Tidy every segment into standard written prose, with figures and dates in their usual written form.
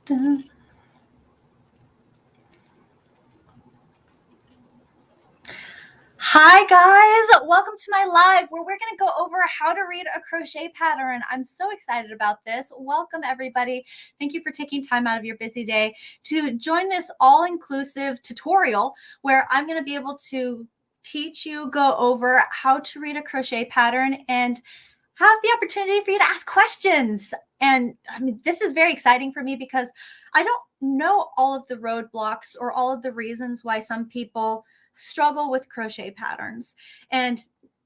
dun. Hi guys, welcome to my live where we're going to go over how to read a crochet pattern. I'm so excited about this. Welcome everybody. Thank you for taking time out of your busy day to join this all-inclusive tutorial where I'm going to be able to teach you, go over how to read a crochet pattern and have the opportunity for you to ask questions. And I mean, this is very exciting for me because I don't know all of the roadblocks or all of the reasons why some people struggle with crochet patterns. And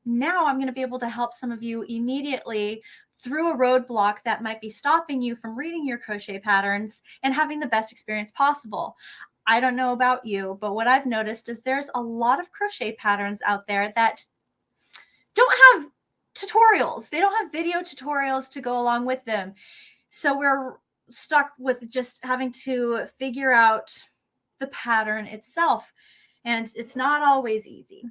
now I'm going to be able to help some of you immediately through a roadblock that might be stopping you from reading your crochet patterns and having the best experience possible. I don't know about you, but what I've noticed is there's a lot of crochet patterns out there that don't have tutorials. They don't have video tutorials to go along with them. So we're stuck with just having to figure out the pattern itself. And it's not always easy.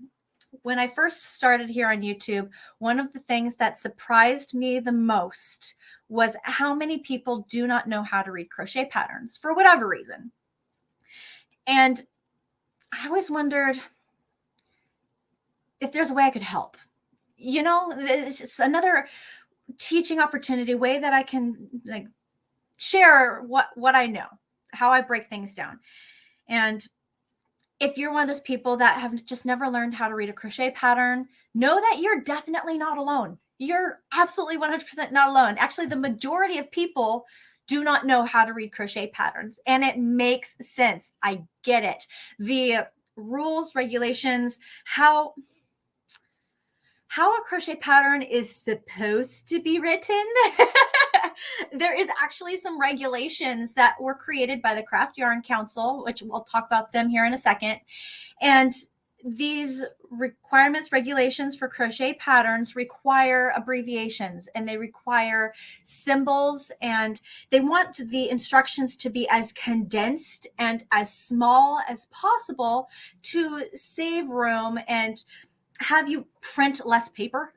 When I first started here on YouTube, one of the things that surprised me the most was how many people do not know how to read crochet patterns for whatever reason. And I always wondered if there's a way I could help. You know, it's just another teaching opportunity, way that I can like share what I know, how I break things down. And if you're one of those people that have just never learned how to read a crochet pattern, know that you're definitely not alone. You're absolutely 100% not alone. Actually, the majority of people do not know how to read crochet patterns, and it makes sense. I get it. The rules, regulations, how a crochet pattern is supposed to be written. There is actually some regulations that were created by the Craft Yarn Council, which we'll talk about them here in a second. And these requirements, regulations for crochet patterns require abbreviations, and they require symbols, and they want the instructions to be as condensed and as small as possible to save room and have you print less paper.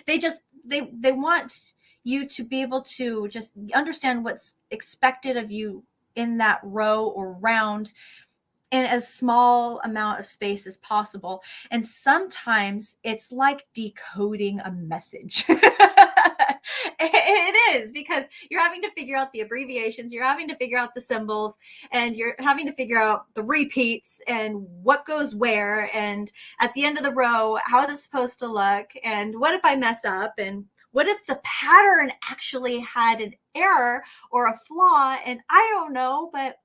They want you to be able to just understand what's expected of you in that row or round in as small amount of space as possible. And sometimes it's like decoding a message. It is, because you're having to figure out the abbreviations, you're having to figure out the symbols, and you're having to figure out the repeats and what goes where, and at the end of the row, how is it supposed to look, and what if I mess up, and what if the pattern actually had an error or a flaw, and I don't know, but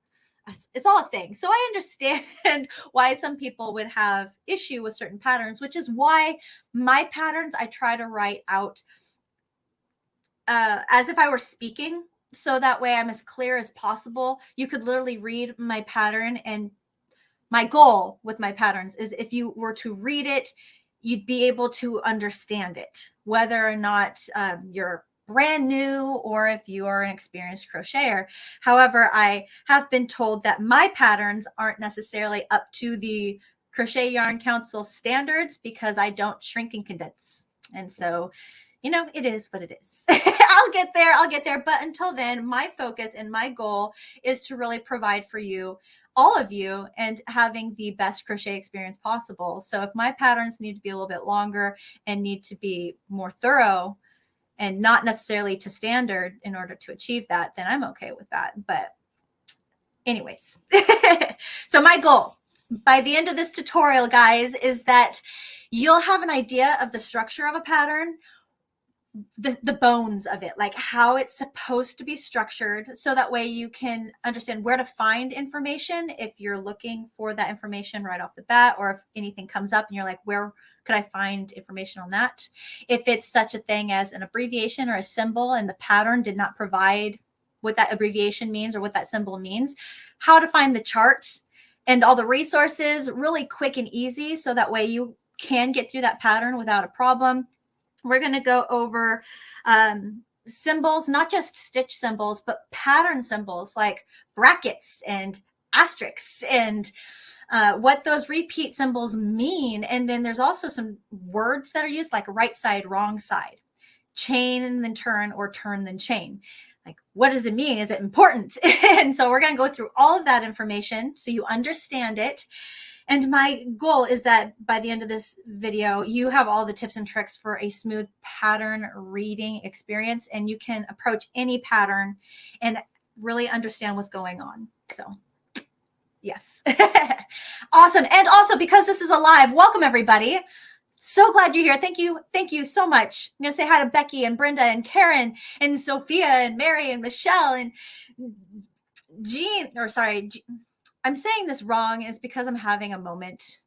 it's all a thing. So I understand why some people would have issue with certain patterns, which is why my patterns I try to write out as if I were speaking, so that way I'm as clear as possible. You could literally read my pattern, and my goal with my patterns is if you were to read it, you'd be able to understand it, whether or not you're brand new or if you are an experienced crocheter. However, I have been told that my patterns aren't necessarily up to the Crochet Yarn Council standards because I don't shrink and condense. And so, you know, it is what it is. I'll get there. But until then, my focus and my goal is to really provide for you, all of you, and having the best crochet experience possible. So if my patterns need to be a little bit longer and need to be more thorough and not necessarily to standard in order to achieve that, then I'm okay with that. But anyways, so my goal by the end of this tutorial, guys, is that you'll have an idea of the structure of a pattern, the bones of it, like how it's supposed to be structured, so that way you can understand where to find information if you're looking for that information right off the bat, or if anything comes up and you're like, where could I find information on that? If it's such a thing as an abbreviation or a symbol and the pattern did not provide what that abbreviation means or what that symbol means, how to find the chart and all the resources really quick and easy, so that way you can get through that pattern without a problem. We're going to go over symbols, not just stitch symbols, but pattern symbols like brackets and asterisks, and what those repeat symbols mean. And then there's also some words that are used, like right side, wrong side, chain and then turn, or turn then chain. like, what does it mean? Is it important? And so we're going to go through all of that information so you understand it. And my goal is that by the end of this video, you have all the tips and tricks for a smooth pattern reading experience, and you can approach any pattern and really understand what's going on. So yes. Awesome. And also, because this is a live, welcome everybody. So glad you're here. Thank you. Thank you so much. I'm going to say hi to Becky and Brenda and Karen and Sophia and Mary and Michelle and Jean, or sorry, I'm saying this wrong. It's because I'm having a moment.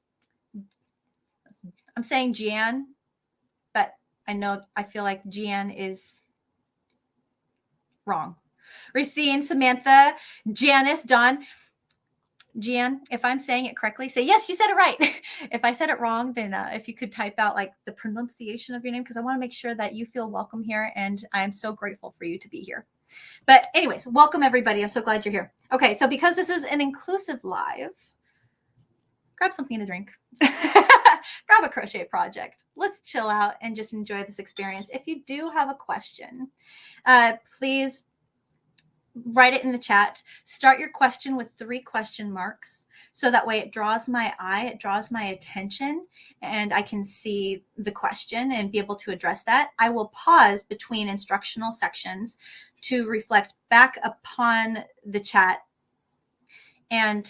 I'm saying Jean, but I feel like Jean is wrong. Racine, Samantha, Janice, Dawn. Jean, if I'm saying it correctly, say, yes, you said it right. If I said it wrong, then if you could type out like the pronunciation of your name, because I want to make sure that you feel welcome here. And I'm so grateful for you to be here. But anyways, welcome everybody. I'm so glad you're here. Okay, so because this is an inclusive live, grab something to drink. Grab a crochet project. Let's chill out and just enjoy this experience. If you do have a question, please write it in the chat. Start your question with 3 question marks. So that way it draws my eye, it draws my attention, and I can see the question and be able to address that. I will pause between instructional sections to reflect back upon the chat and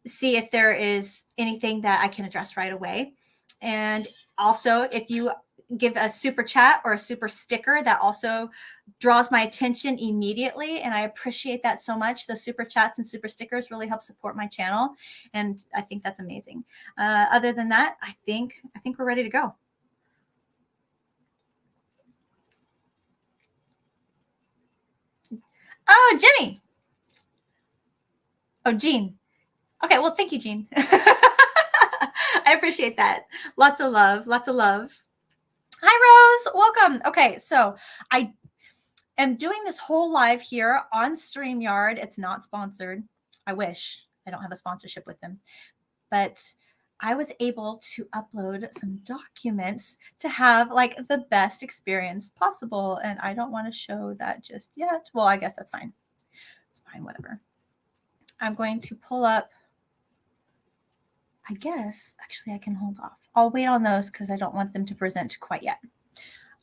see if there is anything that I can address right away. And also, if you give a super chat or a super sticker, that also draws my attention immediately, and I appreciate that so much. The super chats and super stickers really help support my channel, and I think that's amazing. Other than that, I think we're ready to go. Oh, Jenny. Oh, Jean. Okay, well, thank you, Jean. I appreciate that. Lots of love. Lots of love. Hi, Rose. Welcome. Okay, so I am doing this whole live here on StreamYard. It's not sponsored. I wish. I don't have a sponsorship with them. But I was able to upload some documents to have like the best experience possible. And I don't want to show that just yet. Well, I guess that's fine. It's fine, whatever. I'm going to pull up. I guess, actually, I can hold off. I'll wait on those because I don't want them to present quite yet.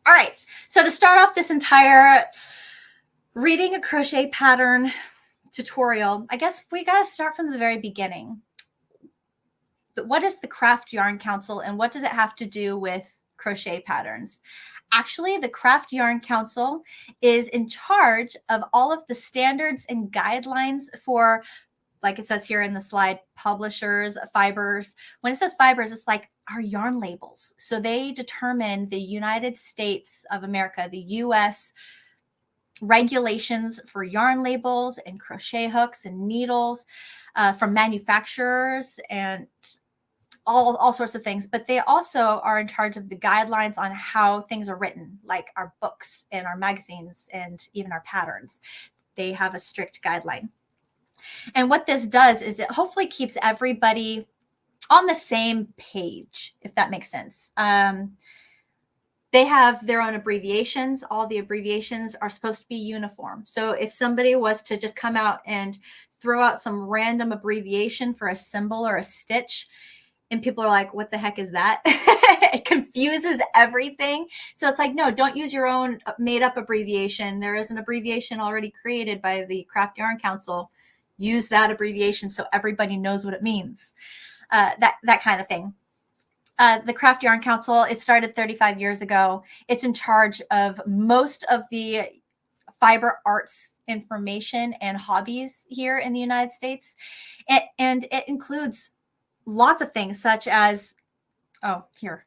All right. So to start off this entire reading a crochet pattern tutorial, I guess we got to start from the very beginning. What is the Craft Yarn Council and what does it have to do with crochet patterns? Actually, the Craft Yarn Council is in charge of all of the standards and guidelines for, like it says here in the slide, publishers, fibers. When it says fibers, it's like our yarn labels. So they determine the United States of America, the US regulations for yarn labels and crochet hooks and needles from manufacturers and all sorts of things. But they also are in charge of the guidelines on how things are written, like our books and our magazines and even our patterns. They have a strict guideline. And what this does is it hopefully keeps everybody on the same page, if that makes sense. They have their own abbreviations. All the abbreviations are supposed to be uniform. So if somebody was to just come out and throw out some random abbreviation for a symbol or a stitch, and people are like, what the heck is that? It confuses everything. So it's like, no, don't use your own made up abbreviation. There is an abbreviation already created by the Craft Yarn Council. Use that abbreviation so everybody knows what it means. That kind of thing. The Craft Yarn Council, it started 35 years ago. It's in charge of most of the fiber arts information and hobbies here in the United States. And it includes lots of things such as, oh, here,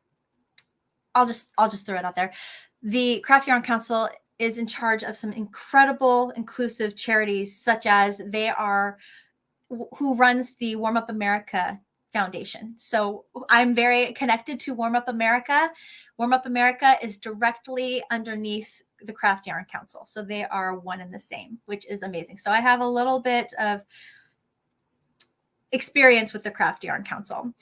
I'll just throw it out there. The Craft Yarn Council is in charge of some incredible inclusive charities, such as who runs the Warm Up America Foundation. So I'm very connected to Warm Up America. Warm Up America is directly underneath the Craft Yarn Council. So they are one and the same, which is amazing. So I have a little bit of experience with the Craft Yarn Council.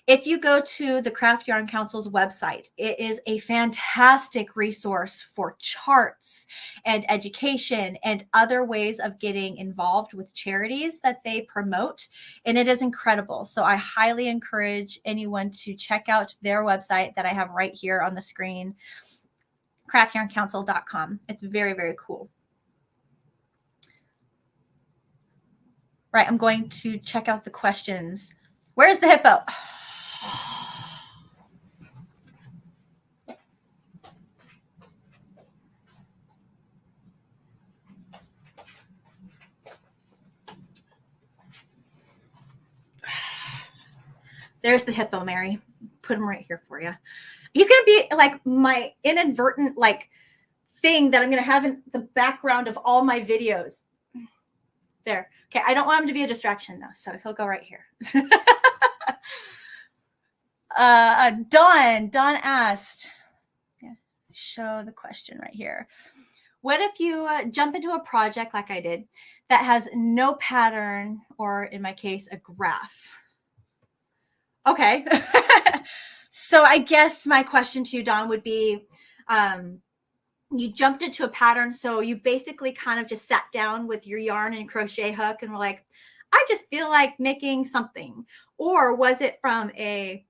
If you go to the Craft Yarn Council's website, it is a fantastic resource for charts and education and other ways of getting involved with charities that they promote. And it is incredible. So I highly encourage anyone to check out their website that I have right here on the screen, craftyarncouncil.com. It's very, very cool. Right, I'm going to check out the questions. Where's the hippo? There's the hippo, Mary. Put him right here for you. He's going to be like my inadvertent like thing that I'm going to have in the background of all my videos. There. Okay, I don't want him to be a distraction though, so he'll go right here. Dawn asked, yeah, show the question right here. What if you jump into a project like I did that has no pattern, or in my case, a graph? Okay. So I guess my question to you, Dawn, would be, you jumped into a pattern. So you basically kind of just sat down with your yarn and crochet hook and were like, I just feel like making something. Or was it from a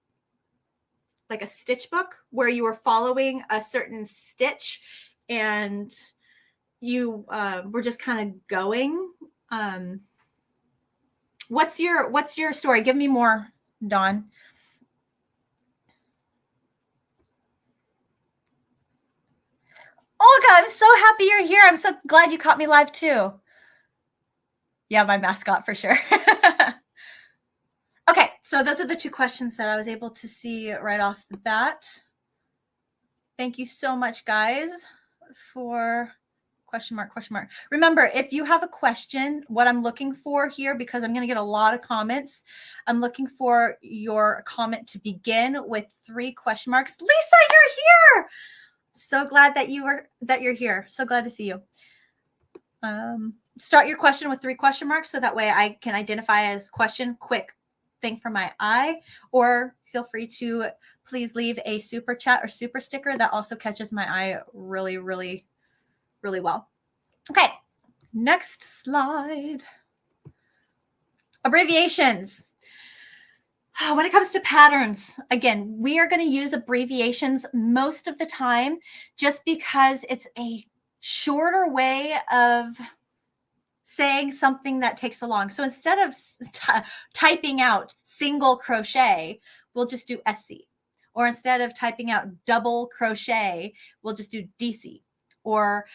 stitch book where you were following a certain stitch and you were just kind of going? What's your story? Give me more, Dawn. Olga, I'm so happy you're here. I'm so glad you caught me live too. Yeah, my mascot for sure. Okay, so those are the two questions that I was able to see right off the bat. Thank you so much, guys, for question mark. Remember, if you have a question, what I'm looking for here, because I'm going to get a lot of comments, I'm looking for your comment to begin with 3 question marks. Lisa, you're here. So glad that you're here. So glad to see you. Start your question with 3 question marks so that way I can identify as question, quick thing for my eye, or feel free to please leave a super chat or super sticker that also catches my eye really, really, really well. Okay, next slide. Abbreviations. When it comes to patterns, again, we are going to use abbreviations most of the time just because it's a shorter way of saying something that takes so long. So instead of typing out single crochet, we'll just do SC. Or instead of typing out double crochet, we'll just do DC. Or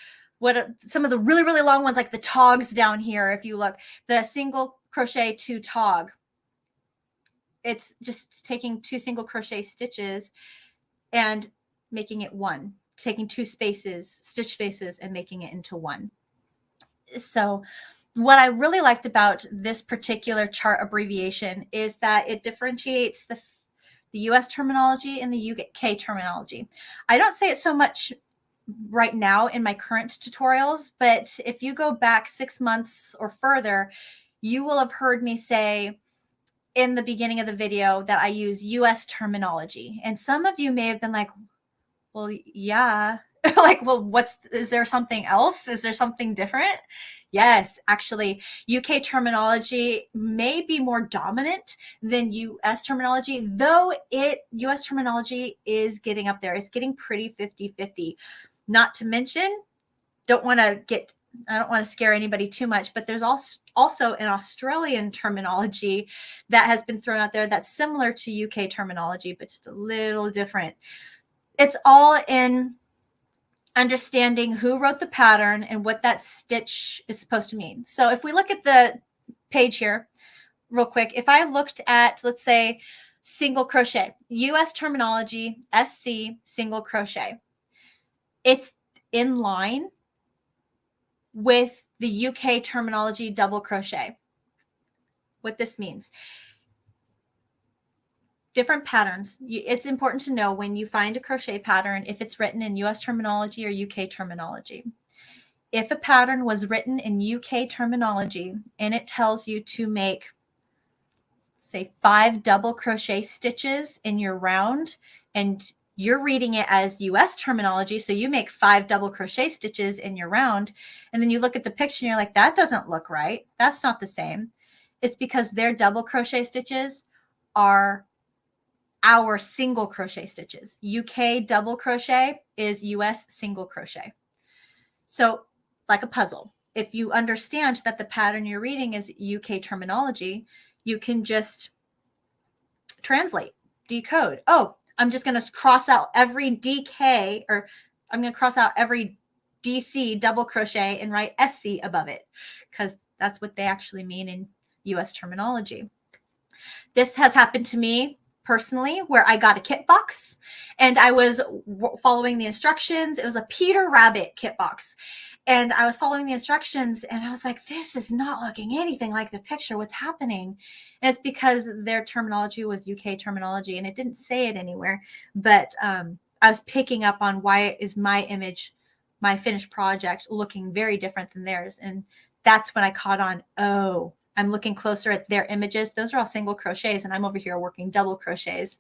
some of the really, really long ones, like the togs down here, if you look, the single crochet to tog. It's just taking 2 single crochet stitches and making it 1, taking 2 stitch spaces and making it into 1. So what I really liked about this particular chart abbreviation is that it differentiates the US terminology and the UK terminology. I don't say it so much right now in my current tutorials, but if you go back 6 months or further, you will have heard me say in the beginning of the video that I use US terminology. And some of you may have been like, well, yeah. Like, well, is there something else? Is there something different? Yes, actually, UK terminology may be more dominant than US terminology, though US terminology is getting up there. It's getting pretty 50-50. Not to mention, I don't want to scare anybody too much, but there's also an Australian terminology that has been thrown out there that's similar to UK terminology, but just a little different. It's all in understanding who wrote the pattern and what that stitch is supposed to mean. So if we look at the page here real quick, if I looked at, let's say, single crochet, US terminology, SC, single crochet, it's in line with the UK terminology, double crochet. What this means. Different patterns. It's important to know when you find a crochet pattern if it's written in US terminology or UK terminology. If a pattern was written in UK terminology and it tells you to make say 5 double crochet stitches in your round, and you're reading it as US terminology. So you make 5 double crochet stitches in your round, and then you look at the picture and you're like, that doesn't look right. That's not the same. It's because their double crochet stitches are our single crochet stitches. UK double crochet is US single crochet. So like a puzzle, if you understand that the pattern you're reading is UK terminology, you can just translate, decode. Oh, I'm just going to cross out every DK, or I'm going to cross out every DC double crochet and write SC above it, because that's what they actually mean in US terminology. This has happened to me personally, where I got a kit box and I was following the instructions. It was a Peter Rabbit kit box. And I was following the instructions and I was like, this is not looking anything like the picture. What's happening? And it's because their terminology was UK terminology and it didn't say it anywhere. But I was picking up on why is my image, my finished project, looking very different than theirs. And that's when I caught on, oh, I'm looking closer at their images. Those are all single crochets and I'm over here working double crochets.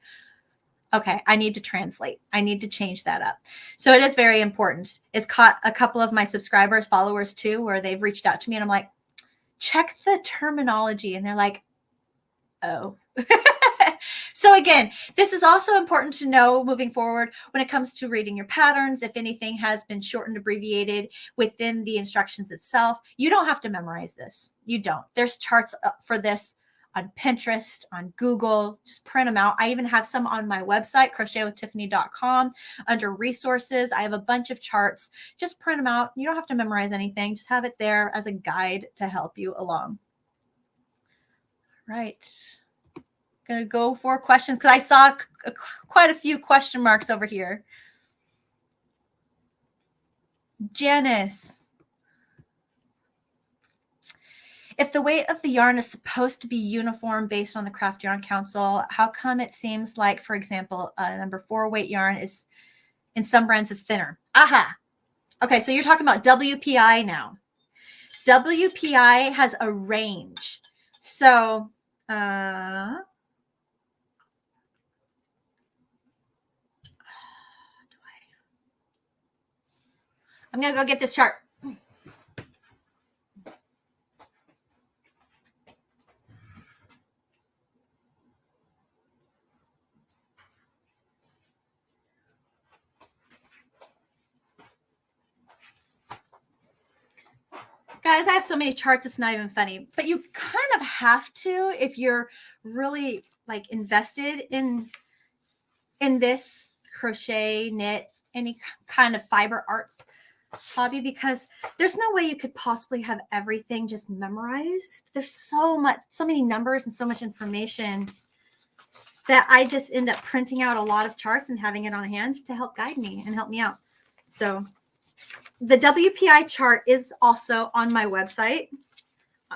Okay, I need to translate. I need to change that up. So it is very important. It's caught a couple of my subscribers, followers too, where they've reached out to me and I'm like, check the terminology. And they're like, oh. So again, this is also important to know moving forward when it comes to reading your patterns. If anything has been shortened, abbreviated within the instructions itself, you don't have to memorize this. You don't. There's charts for this on Pinterest, on Google. Just print them out. I even have some on my website, crochetwithtiffany.com. Under resources, I have a bunch of charts. Just print them out. You don't have to memorize anything. Just have it there as a guide to help you along. All right. Going to go for questions because I saw quite a few question marks over here. Janice. If the weight of the yarn is supposed to be uniform based on the Craft Yarn Council, how come it seems like, for example, number 4 weight yarn is in some brands is thinner? Aha. Okay, so you're talking about WPI now. WPI has a range. So, I'm going to go get this chart. Guys, I have so many charts, it's not even funny. But you kind of have to if you're really like invested in this crochet, knit, any kind of fiber arts hobby, because there's no way you could possibly have everything just memorized. There's so many numbers and so much information that I just end up printing out a lot of charts and having it on hand to help guide me and help me out. So the WPI chart is also on my website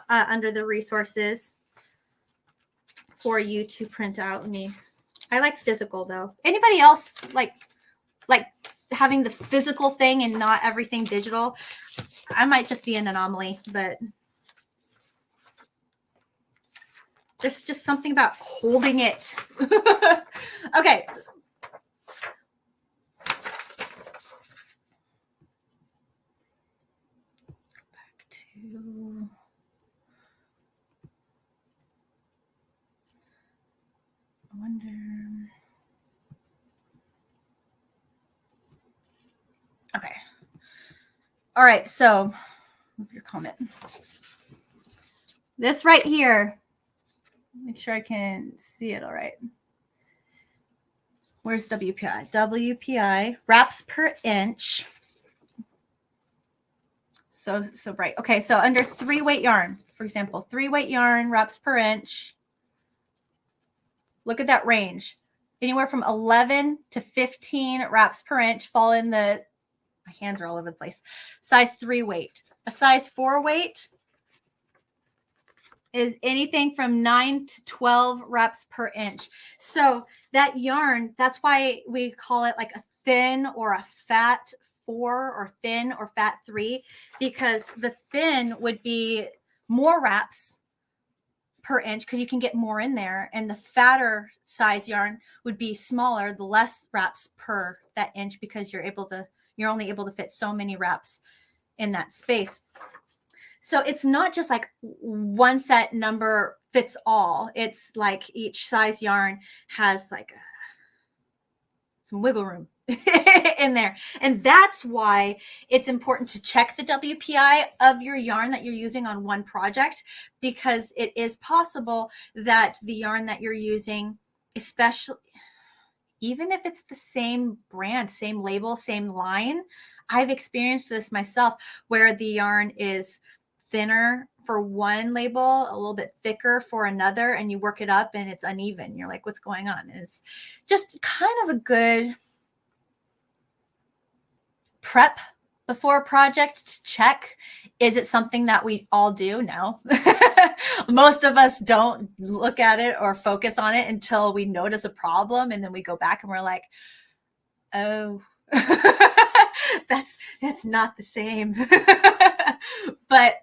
under the resources for you to print out. I like physical though. Anybody else like having the physical thing and not everything digital? I might just be an anomaly, but there's just something about holding it. Okay. Back to I wonder. Okay. All right. So move your comment. This right here. Make sure I can see it all right. Where's WPI? WPI wraps per inch. So bright. Okay. So under 3 weight yarn, for example, 3 weight yarn wraps per inch. Look at that range. Anywhere from 11 to 15 wraps per inch fall in the, my hands are all over the place, size 3 weight. A size 4 weight is anything from 9 to 12 wraps per inch. So that yarn, that's why we call it like a thin or a fat 4 or thin or fat 3, because the thin would be more wraps per inch because you can get more in there, and the fatter size yarn would be smaller, the less wraps per that inch, because you're only able to fit so many wraps in that space. So it's not just like one set number fits all. It's like each size yarn has like some wiggle room in there. And that's why it's important to check the WPI of your yarn that you're using on one project, because it is possible that the yarn that you're using, especially even if it's the same brand, same label, same line, I've experienced this myself where the yarn is thinner for one label, a little bit thicker for another, and you work it up and it's uneven. You're like, what's going on? And it's just kind of a good prep before a project to check. Is it something that we all do? No. Most of us don't look at it or focus on it until we notice a problem, and then we go back and we're like, oh, that's not the same. But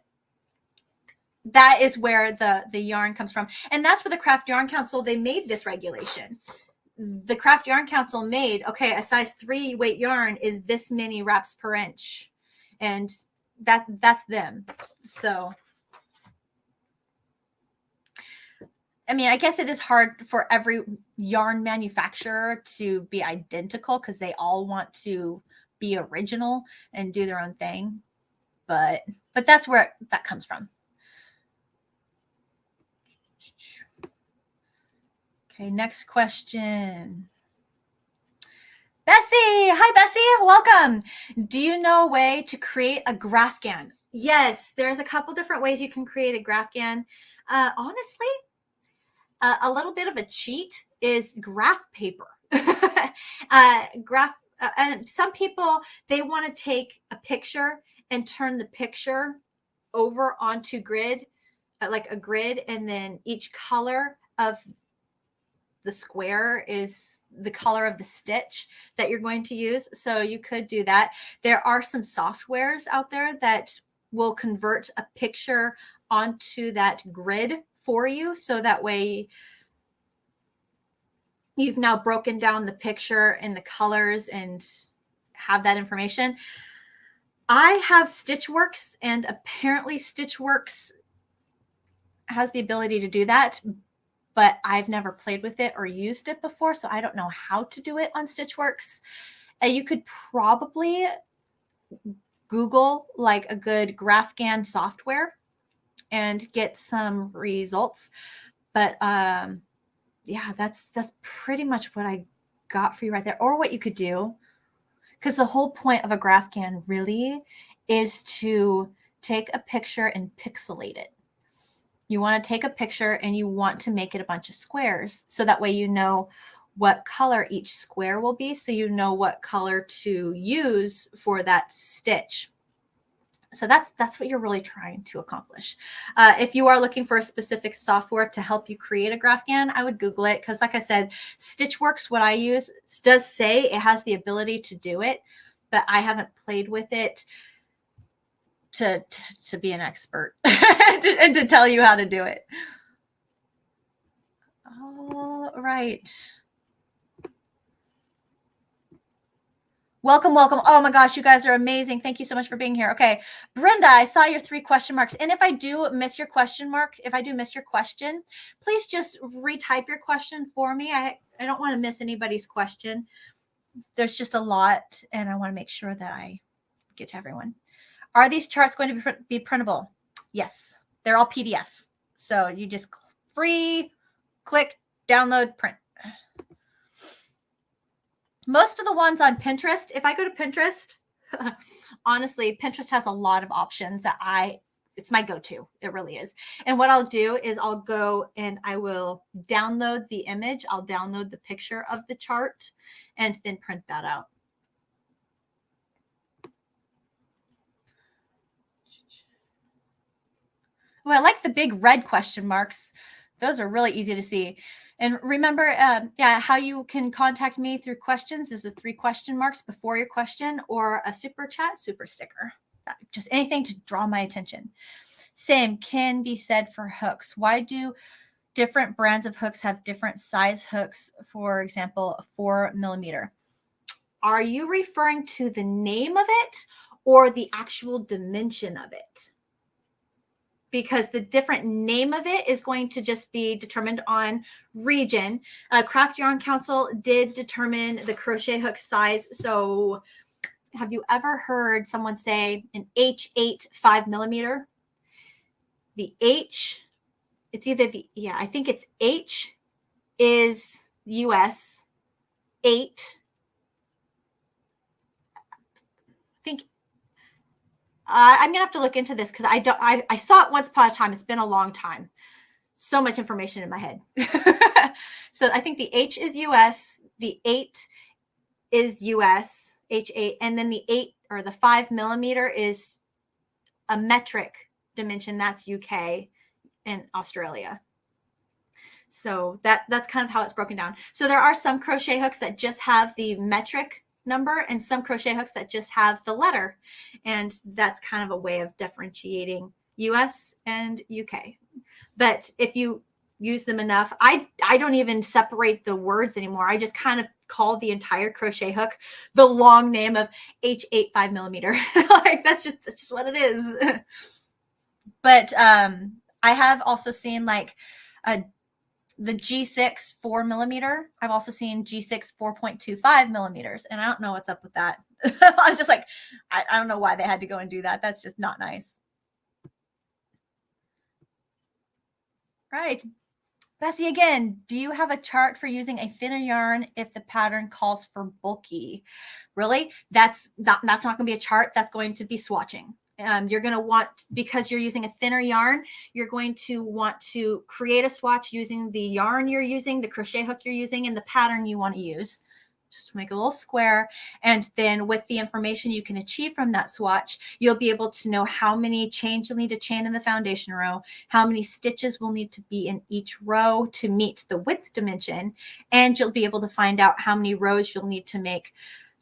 that is where the yarn comes from. And that's where the Craft Yarn Council, they made this regulation. The Craft Yarn Council made, okay, a size 3 weight yarn is this many wraps per inch. And that's them. So, I mean, I guess it is hard for every yarn manufacturer to be identical because they all want to be original and do their own thing. But that's where that comes from. Okay, next question. Bessie, hi Bessie, welcome. Do you know a way to create a graphghan? Yes, there's a couple different ways you can create a graphghan. Honestly, a little bit of a cheat is graph paper. And some people, they want to take a picture and turn the picture over onto grid, like a grid, and then each color of the square is the color of the stitch that you're going to use. So you could do that. There are some softwares out there that will convert a picture onto that grid for you. So that way you've now broken down the picture and the colors and have that information. I have Stitchworks, and apparently Stitchworks has the ability to do that, but I've never played with it or used it before, so I don't know how to do it on Stitchworks. You could probably Google like a good graphghan software and get some results. But yeah, that's pretty much what I got for you right there. Or what you could do, because the whole point of a graphghan really is to take a picture and pixelate it. You want to take a picture and you want to make it a bunch of squares. So that way you know what color each square will be. So you know what color to use for that stitch. So that's what you're really trying to accomplish. If you are looking for a specific software to help you create a graphghan, I would Google it, because like I said, Stitchworks, what I use, does say it has the ability to do it, but I haven't played with it to be an expert and to tell you how to do it. All right. Welcome. Oh my gosh, you guys are amazing. Thank you so much for being here. Okay, Brenda, I saw your 3 question marks. And if I do miss your question, please just retype your question for me. I don't want to miss anybody's question. There's just a lot, and I want to make sure that I get to everyone. Are these charts going to be printable? Yes, they're all PDF. So you just free click, download, print. Most of the ones on Pinterest, if I go to Pinterest, honestly, Pinterest has a lot of options that it's my go-to. It really is. And what I'll do is I'll go and I will download the image. I'll download the picture of the chart and then print that out. Well, I like the big red question marks. Those are really easy to see. And remember, how you can contact me through questions is the 3 question marks before your question, or a super chat, super sticker. Just anything to draw my attention. Same can be said for hooks. Why do different brands of hooks have different size hooks? For example, a 4mm. Are you referring to the name of it or the actual dimension of it? Because the different name of it is going to just be determined on region. Craft Yarn Council did determine the crochet hook size. So have you ever heard someone say an H8 5mm? The H, it's either the, yeah, I think it's H is US, 8. I think I'm gonna have to look into this because I saw it once upon a time. It's been a long time. So much information in my head. So I think the H is US, the 8 is US, H8, and then the 8 or the 5mm is a metric dimension. That's UK and Australia. So that's kind of how it's broken down. So there are some crochet hooks that just have the metric number and some crochet hooks that just have the letter. And that's kind of a way of differentiating US and UK. But if you use them enough, I don't even separate the words anymore. I just kind of call the entire crochet hook the long name of H8 5mm. Like that's just what it is. But I have also seen like the G6 4mm. I've also seen G6 4.25mm, and I don't know what's up with that. I'm just like, I don't know why they had to go and do that. That's just not nice. Right. Bessie again, do you have a chart for using a thinner yarn if the pattern calls for bulky? Really? That's not going to be a chart. That's going to be swatching. You're going to want, because you're using a thinner yarn, you're going to want to create a swatch using the yarn you're using, the crochet hook you're using, and the pattern you want to use. Just make a little square. And then with the information you can achieve from that swatch, you'll be able to know how many chains you'll need to chain in the foundation row, how many stitches will need to be in each row to meet the width dimension, and you'll be able to find out how many rows you'll need to make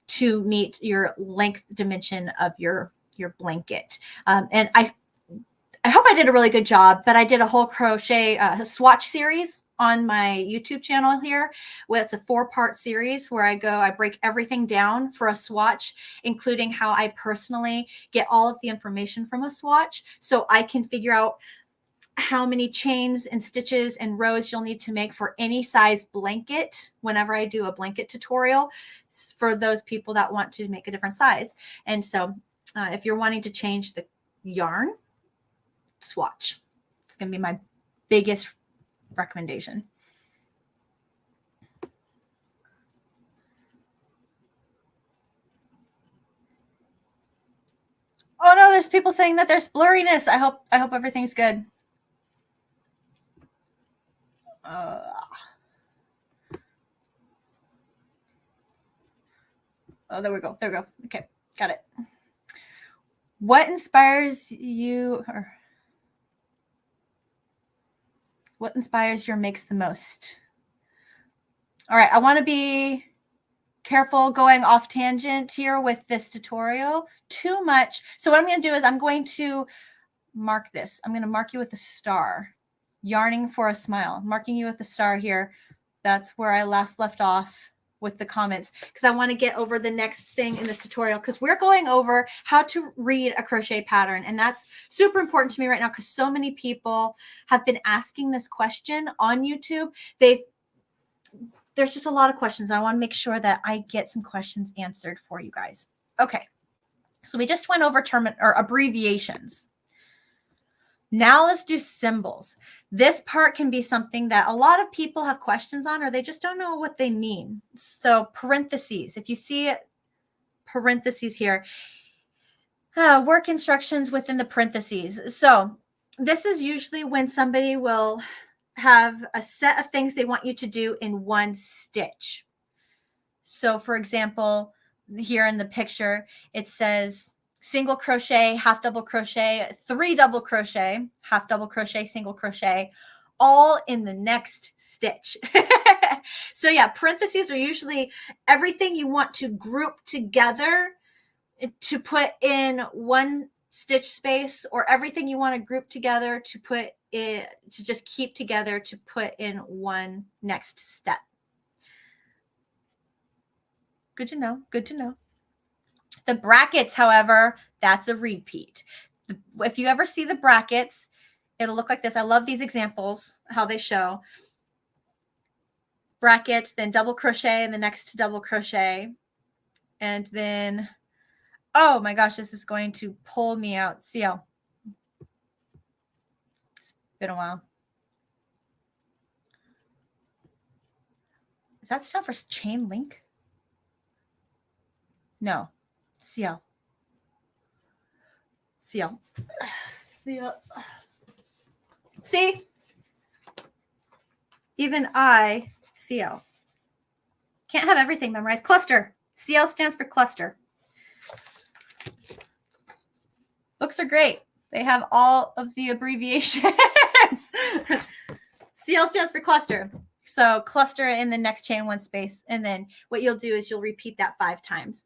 to meet your length dimension of your blanket. And I hope I did a really good job, but I did a whole crochet swatch series on my YouTube channel here. It's a 4-part series where I break everything down for a swatch, including how I personally get all of the information from a swatch so I can figure out how many chains and stitches and rows you'll need to make for any size blanket whenever I do a blanket tutorial for those people that want to make a different size. And so if you're wanting to change the yarn, swatch. It's going to be my biggest recommendation. Oh no, there's people saying that there's blurriness. I hope everything's good. Oh, there we go. Okay, got it. What inspires you, or what inspires your makes the most? All right, I want to be careful going off tangent here with this tutorial too much. So what I'm going to do is I'm going to mark this. I'm going to mark you with a star. Yarning for a smile. Marking you with the star here. That's where I last left off with the comments, because I want to get over the next thing in this tutorial, because we're going over how to read a crochet pattern, and that's super important to me right now because so many people have been asking this question on YouTube. There's just a lot of questions. I want to make sure that I get some questions answered for you guys. Okay, so we just went over abbreviations. Now let's do symbols. This part can be something that a lot of people have questions on, or they just don't know what they mean. So parentheses, if you see parentheses here, work instructions within the parentheses. So this is usually when somebody will have a set of things they want you to do in one stitch. So for example, here in the picture, it says single crochet, half double crochet, 3 double crochet, half double crochet, single crochet, all in the next stitch. So yeah, parentheses are usually everything you want to group together to put in one stitch space or everything you want to group together to put it, to just keep together to put in one next step. Good to know. Good to know. The brackets, however, that's a repeat. If you ever see the brackets, it'll look like this. I love these examples, how they show. Bracket, then double crochet, and the next double crochet. And then, oh my gosh, this is going to pull me out. See how? It's been a while. Does that stand for chain link? No. CL. CL. CL. See? Even I, CL. Can't have everything memorized. Cluster. CL stands for cluster. Books are great. They have all of the abbreviations. CL stands for cluster. So cluster in the next chain one space. And then what you'll do is you'll repeat that 5 times.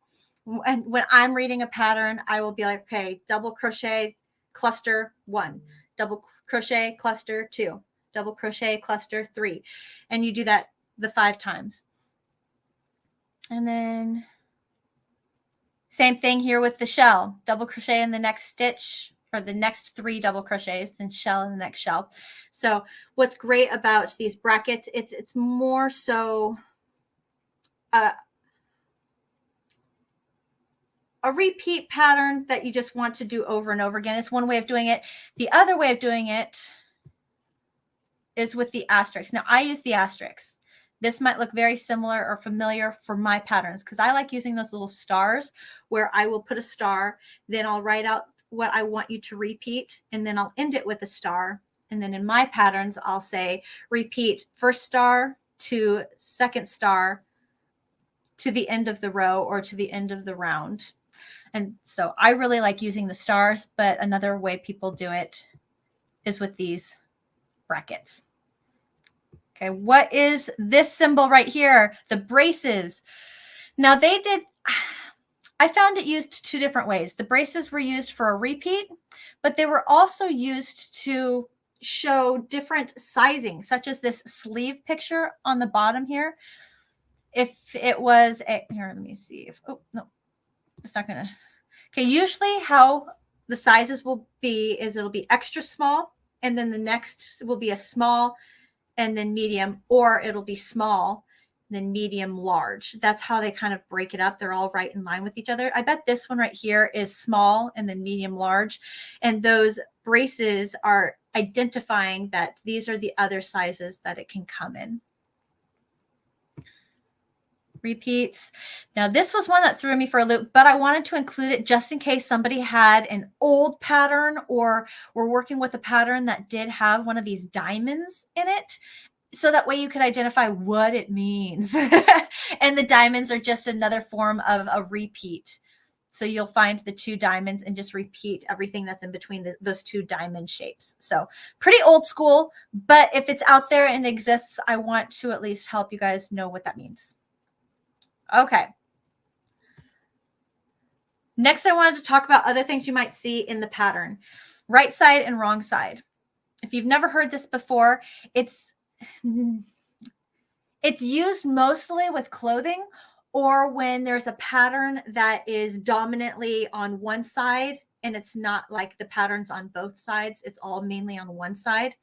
And when I'm reading a pattern, I will be like, okay, double crochet, cluster 1, double crochet, cluster 2, double crochet, cluster 3. And you do that the 5 times. And then same thing here with the shell, double crochet in the next stitch or the next 3 double crochets, then shell in the next shell. So what's great about these brackets, it's more so a repeat pattern that you just want to do over and over again. It's one way of doing it. The other way of doing it is with the asterisks. Now I use the asterisks. This might look very similar or familiar for my patterns because I like using those little stars where I will put a star, then I'll write out what I want you to repeat, and then I'll end it with a star. And then in my patterns, I'll say repeat first star to second star to the end of the row or to the end of the round. And so I really like using the stars, but another way people do it is with these brackets. Okay, what is this symbol right here? The braces. Now I found it used 2 different ways. The braces were used for a repeat, but they were also used to show different sizing, such as this sleeve picture on the bottom here. If it was here, let me see if, oh, no, it's not gonna. Okay, usually how the sizes will be is it'll be extra small, and then the next will be a small, and then medium, or it'll be small, then medium, large. That's how they kind of break it up. They're all right in line with each other. I bet this one right here is small and then medium, large. And those braces are identifying that these are the other sizes that it can come in. Repeats. Now this was one that threw me for a loop, but I wanted to include it just in case somebody had an old pattern or were working with a pattern that did have one of these diamonds in it. So that way you could identify what it means. And the diamonds are just another form of a repeat. So you'll find the 2 diamonds and just repeat everything that's in between those 2 diamond shapes. So pretty old school, but if it's out there and exists, I want to at least help you guys know what that means. Okay. Next, I wanted to talk about other things you might see in the pattern. Right side and wrong side. If you've never heard this before, it's used mostly with clothing or when there's a pattern that is dominantly on one side and it's not like the patterns on both sides. It's all mainly on one side.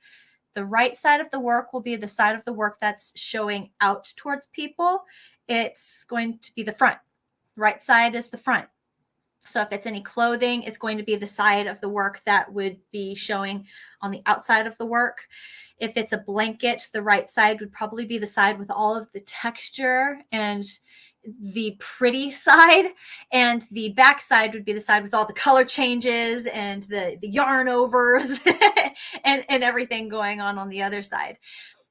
The right side of the work will be the side of the work that's showing out towards people. It's going to be the front. Right side is the front. So if it's any clothing, it's going to be the side of the work that would be showing on the outside of the work. If it's a blanket, the right side would probably be the side with all of the texture and the pretty side, and the back side would be the side with all the color changes and the yarn overs and everything going on the other side.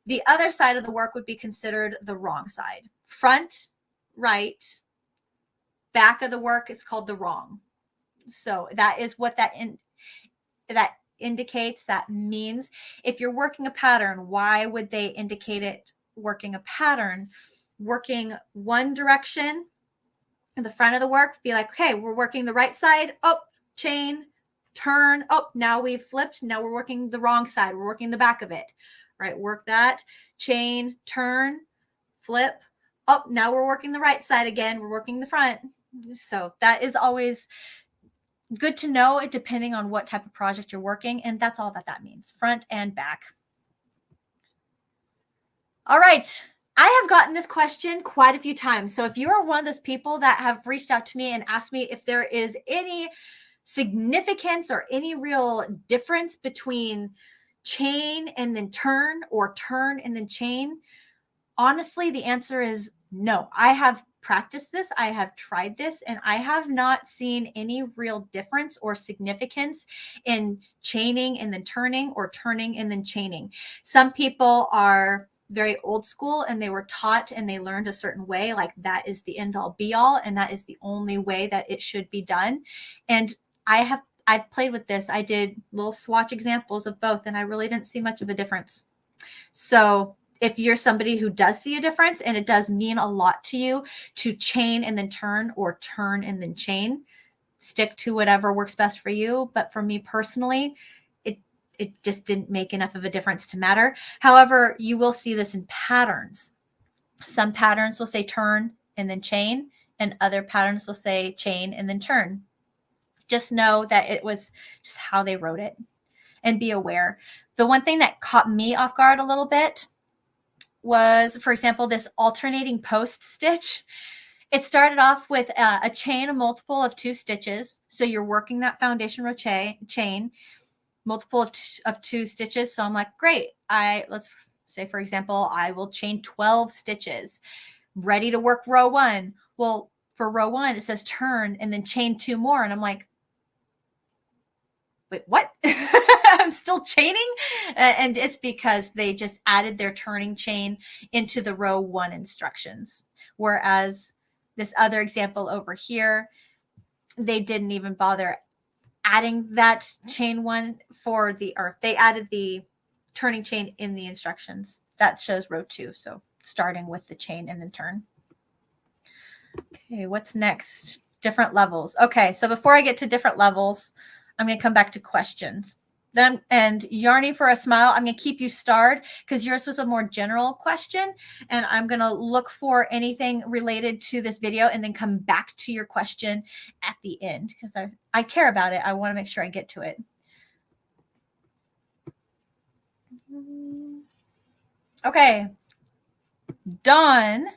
The other side of the work would be considered the wrong side. Front, right, back of the work is called the wrong. So that is what that indicates, that means. If you're working a pattern, why would they indicate it working a pattern? Working one direction in the front of the work, be like, okay, we're working the right side, oh, chain, turn. Oh, now we've flipped. Now we're working the wrong side. We're working the back of it, right? Work that, chain, turn, flip. Oh, now we're working the right side again. We're working the front. So that is always good to know, depending on what type of project you're working. And that's all that means, front and back. All right. I have gotten this question quite a few times. So if you are one of those people that have reached out to me and asked me if there is any significance or any real difference between chain and then turn, or turn and then chain, honestly, the answer is no. I have practiced this, I have tried this, and I have not seen any real difference or significance in chaining and then turning, or turning and then chaining. Some people are very old school and they were taught and they learned a certain way, like that is the end all be all, and that is the only way that it should be done. And I've played with this. I did little swatch examples of both, and I really didn't see much of a difference. So if you're somebody who does see a difference and it does mean a lot to you to chain and then turn, or turn and then chain, stick to whatever works best for you. But for me personally, it just didn't make enough of a difference to matter. However, you will see this in patterns. Some patterns will say turn and then chain, and other patterns will say chain and then turn. Just know that it was just how they wrote it, and be aware. The one thing that caught me off guard a little bit was, for example, this alternating post stitch. It started off with a chain, a multiple of 2 stitches. So you're working that foundation row chain, multiple of 2 stitches. So I'm like, great. Let's say, for example, I will chain 12 stitches, ready to work row 1. Well, for row 1, it says turn and then chain 2 more. And I'm like, wait, what? I'm still chaining? And it's because they just added their turning chain into the row 1 instructions. Whereas this other example over here, they didn't even bother adding that chain 1 or they added the turning chain in the instructions. That shows row 2. So starting with the chain and then turn. Okay, what's next? Different levels. Okay, so before I get to different levels, I'm going to come back to questions. And Yarning for a Smile, I'm going to keep you starred because yours was a more general question. And I'm going to look for anything related to this video and then come back to your question at the end because I care about it. I want to make sure I get to it. Okay. Dawn,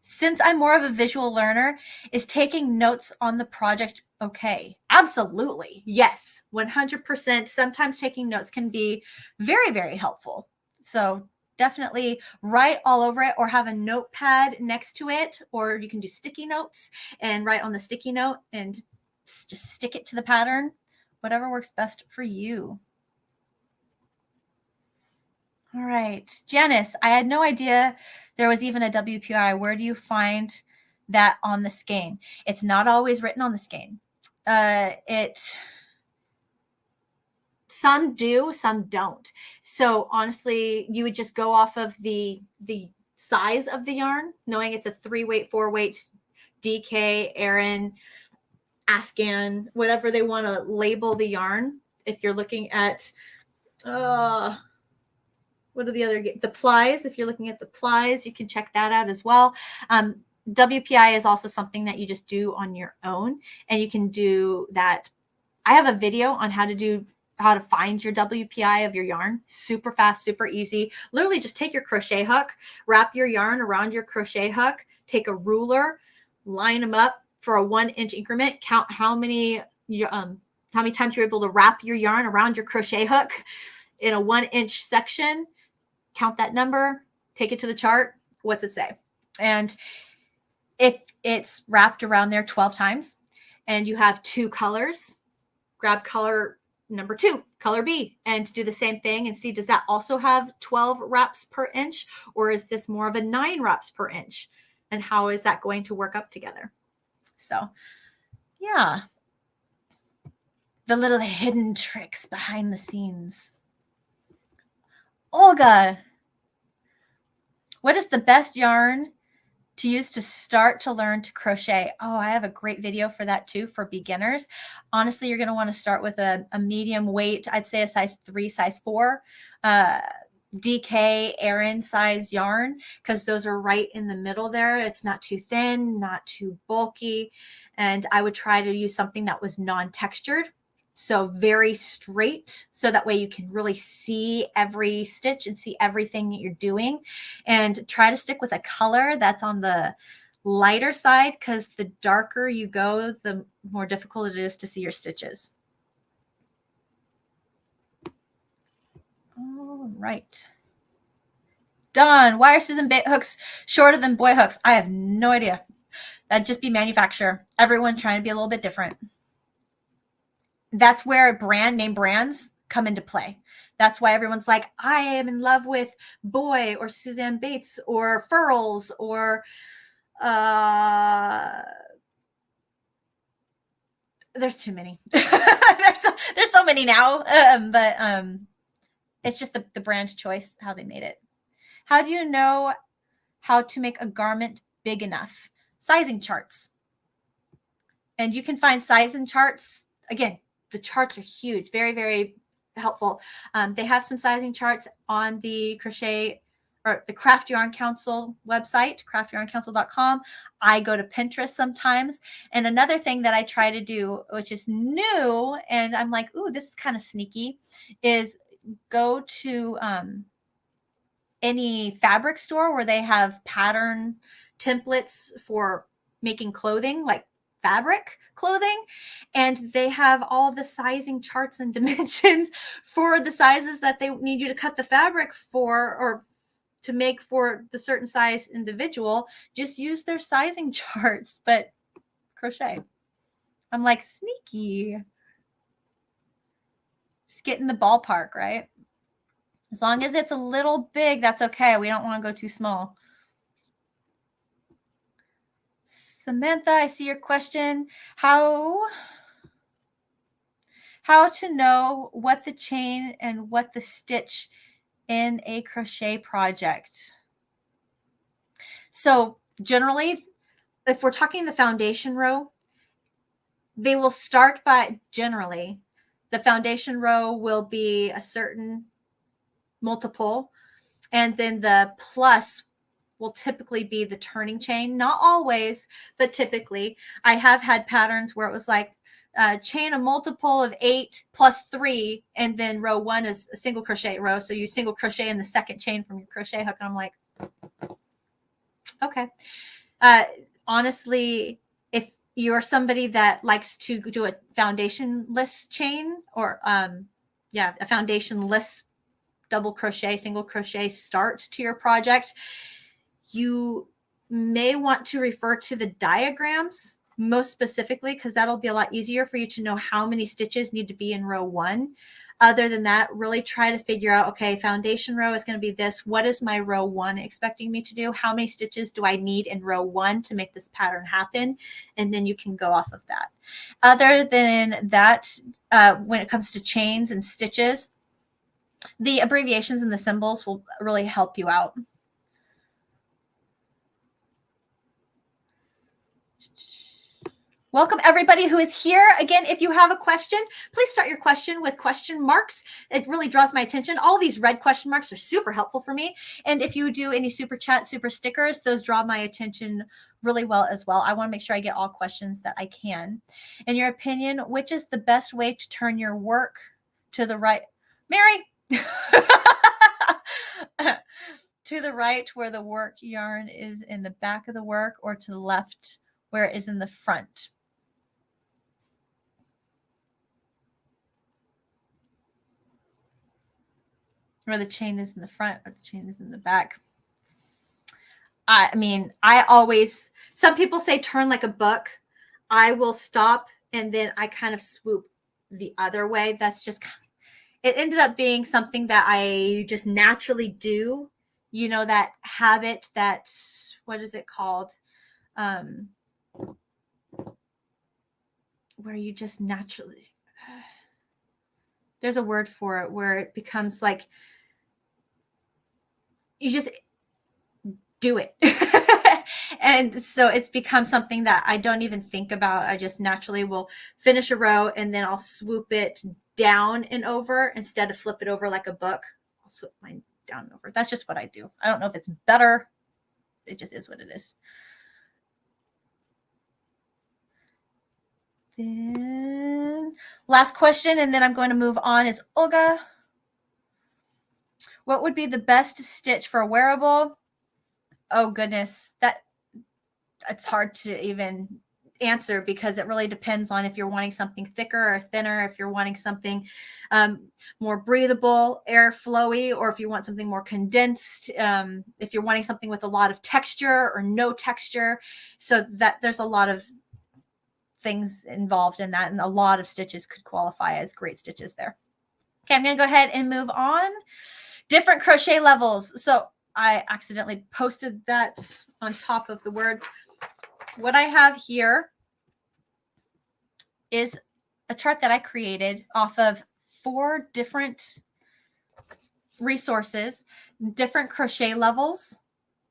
since I'm more of a visual learner, is taking notes on the project okay? Absolutely. Yes, 100%. Sometimes taking notes can be very, very helpful. So definitely write all over it, or have a notepad next to it, or you can do sticky notes and write on the sticky note and just stick it to the pattern, whatever works best for you. All right, Janice, I had no idea there was even a WPI. Where do you find that on the skein? It's not always written on the skein. Some do, some don't. So honestly, you would just go off of the size of the yarn, knowing it's a 3-weight, 4-weight, DK, Aran, Afghan, whatever they want to label the yarn. If you're looking at what are the plies? If you're looking at the plies, you can check that out as well. WPI is also something that you just do on your own, and you can do that. I have a video on how to find your WPI of your yarn. Super fast, super easy. Literally just take your crochet hook, wrap your yarn around your crochet hook, take a ruler, line them up for a 1-inch increment, count how many times you're able to wrap your yarn around your crochet hook in a 1-inch section, count that number, take it to the chart. What's it say? And if it's wrapped around there 12 times and you have 2 colors, grab color number 2, color B, and do the same thing and see, does that also have 12 wraps per inch, or is this more of a 9 wraps per inch? And how is that going to work up together? So yeah, the little hidden tricks behind the scenes. Olga, what is the best yarn to use to start to learn to crochet. Oh, I have a great video for that too, for beginners. Honestly, you're going to want to start with a medium weight. I'd say a size 3, size 4, DK Aran size yarn, because those are right in the middle there. It's not too thin, not too bulky. And I would try to use something that was non-textured. So very straight, so that way you can really see every stitch and see everything that you're doing. And try to stick with a color that's on the lighter side, because the darker you go, the more difficult it is to see your stitches. All right. Done. Why are Susan bait hooks shorter than boy hooks? I have no idea. That'd just be manufacturer. Everyone trying to be a little bit different. That's where name brands come into play. That's why everyone's like, I am in love with Boy or Suzanne Bates or Furls or there's too many. there's so many now. But it's just the brand's choice, how they made it. How do you know how to make a garment big enough? Sizing charts. And you can find sizing charts. Again, the charts are huge, very, very helpful. They have some sizing charts on the Crochet or the Craft Yarn Council website, craftyarncouncil.com. I go to Pinterest sometimes. And another thing that I try to do, which is new, and I'm like, ooh, this is kind of sneaky, is go to any fabric store where they have pattern templates for making clothing, like fabric clothing, and they have all the sizing charts and dimensions for the sizes that they need you to cut the fabric for, or to make for the certain size individual. Just use their sizing charts, but crochet. I'm like, sneaky. Just get in the ballpark, right? As long as it's a little big, that's okay. We don't want to go too small. Samantha, I see your question. How to know what the chain and what the stitch in a crochet project? So generally, if we're talking the foundation row, they will start by, generally, the foundation row will be a certain multiple, and then the plus will typically be the turning chain. Not always, but typically. I have had patterns where it was like chain a multiple of 8 plus 3, and then row 1 is a single crochet row. So you single crochet in the second chain from your crochet hook. And I'm like, okay. Honestly, if you're somebody that likes to do a foundationless chain, or a foundationless double crochet, single crochet start to your project, you may want to refer to the diagrams most specifically, because that'll be a lot easier for you to know how many stitches need to be in row 1. Other than that, really try to figure out, okay, foundation row is going to be this. What is my row 1 expecting me to do? How many stitches do I need in row 1 to make this pattern happen? And then you can go off of that. Other than that, when it comes to chains and stitches, the abbreviations and the symbols will really help you out. Welcome everybody who is here. Again, if you have a question, please start your question with question marks. It really draws my attention. All these red question marks are super helpful for me. And if you do any super chat, super stickers, those draw my attention really well as well. I want to make sure I get all questions that I can. In your opinion, which is the best way to turn your work to the right? Mary! To the right where the work yarn is in the back of the work, or to the left where it is in the front? Where the chain is in the front or the chain is in the back. I mean, some people say turn like a book. I will stop and then I kind of swoop the other way. That's just, it ended up being something that I just naturally do. You know, that habit, that, what is it called? Where you just naturally, there's a word for it, where it becomes like, you just do it. And so it's become something that I don't even think about. I just naturally will finish a row and then I'll swoop it down and over instead of flip it over like a book. I'll swoop mine down and over. That's just what I do. I don't know if it's better. It just is what it is. Then last question, and then I'm going to move on, is Olga. What would be the best stitch for a wearable? Oh goodness, it's hard to even answer because it really depends on if you're wanting something thicker or thinner, if you're wanting something more breathable, air flowy, or if you want something more condensed, if you're wanting something with a lot of texture or no texture. So that there's a lot of things involved in that, and a lot of stitches could qualify as great stitches there. Okay, I'm going to go ahead and move on. Different crochet levels. So I accidentally posted that on top of the words. What I have here is a chart that I created off of 4 different resources, different crochet levels,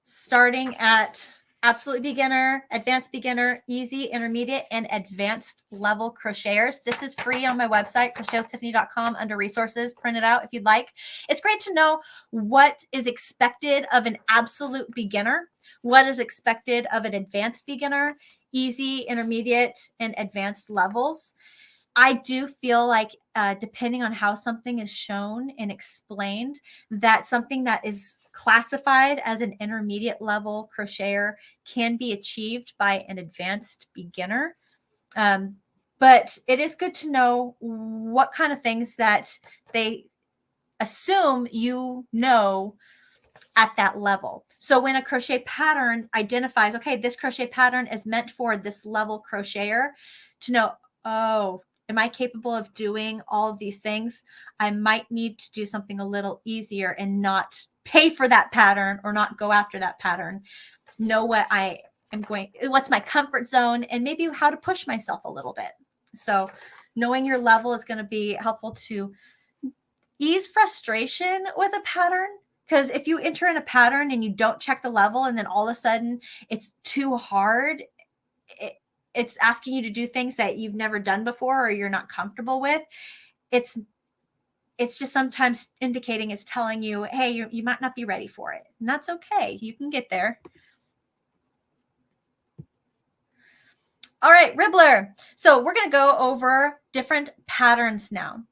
starting at absolute beginner, advanced beginner, easy, intermediate, and advanced level crocheters. This is free on my website, crochetwithtiffany.com, under resources. Print it out if you'd like. It's great to know what is expected of an absolute beginner, what is expected of an advanced beginner, easy, intermediate, and advanced levels. I do feel like depending on how something is shown and explained, that something that is classified as an intermediate level crocheter can be achieved by an advanced beginner. But it is good to know what kind of things that they assume you know at that level. So when a crochet pattern identifies, okay, this crochet pattern is meant for this level crocheter, to know, oh, am I capable of doing all of these things? I might need to do something a little easier and not pay for that pattern or not go after that pattern. Know what I am going, what's my comfort zone, and maybe how to push myself a little bit. So knowing your level is going to be helpful to ease frustration with a pattern. Because if you enter in a pattern and you don't check the level and then all of a sudden it's too hard, it's asking you to do things that you've never done before or you're not comfortable with. It's just sometimes indicating, it's telling you, hey, you might not be ready for it. And that's okay. You can get there. All right, Ribbler. So we're going to go over different patterns now.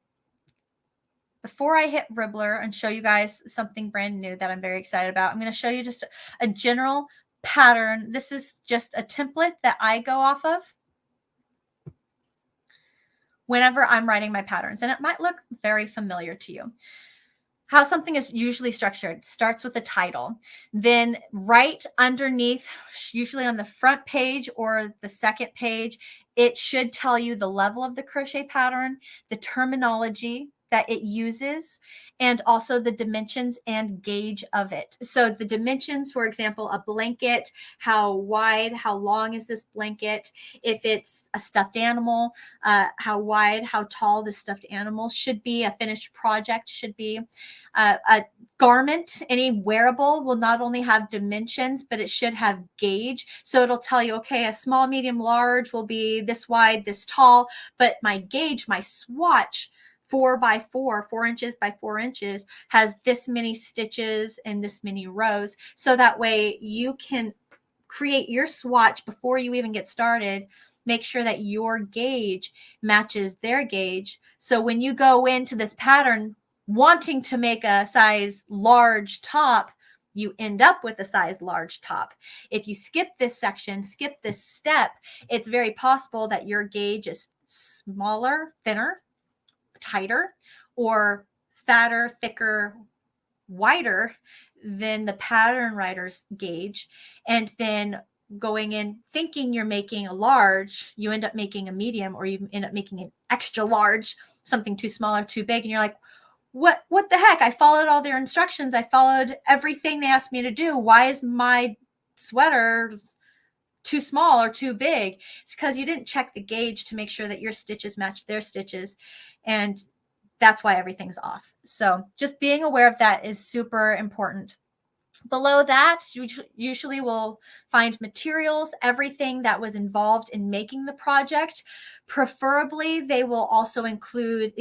Before I hit Ribbler and show you guys something brand new that I'm very excited about, I'm going to show you just a general pattern. This is just a template that I go off of whenever I'm writing my patterns, and it might look very familiar to you. How something is usually structured starts with a title. Then right underneath, usually on the front page or the second page, it should tell you the level of the crochet pattern, the terminology that it uses, and also the dimensions and gauge of it. So the dimensions, for example, a blanket, how wide, how long is this blanket? If it's a stuffed animal, how wide, how tall the stuffed animal should be, a finished project should be. A garment, any wearable, will not only have dimensions, but it should have gauge. So it'll tell you, okay, a small, medium, large will be this wide, this tall, but my gauge, my swatch, 4 by 4, 4 inches by 4 inches, has this many stitches and this many rows. So that way you can create your swatch before you even get started. Make sure that your gauge matches their gauge. So when you go into this pattern wanting to make a size large top, you end up with a size large top. If you skip this section, skip this step, it's very possible that your gauge is smaller, thinner, tighter, or fatter, thicker, wider than the pattern writer's gauge. And then going in thinking you're making a large, you end up making a medium, or you end up making an extra large, something too small or too big. And you're like, what the heck? I followed all their instructions. I followed everything they asked me to do. Why is my sweater too small or too big? It's because you didn't check the gauge to make sure that your stitches match their stitches. And that's why everything's off. So just being aware of that is super important. Below that, you usually will find materials, everything that was involved in making the project. Preferably, they will also include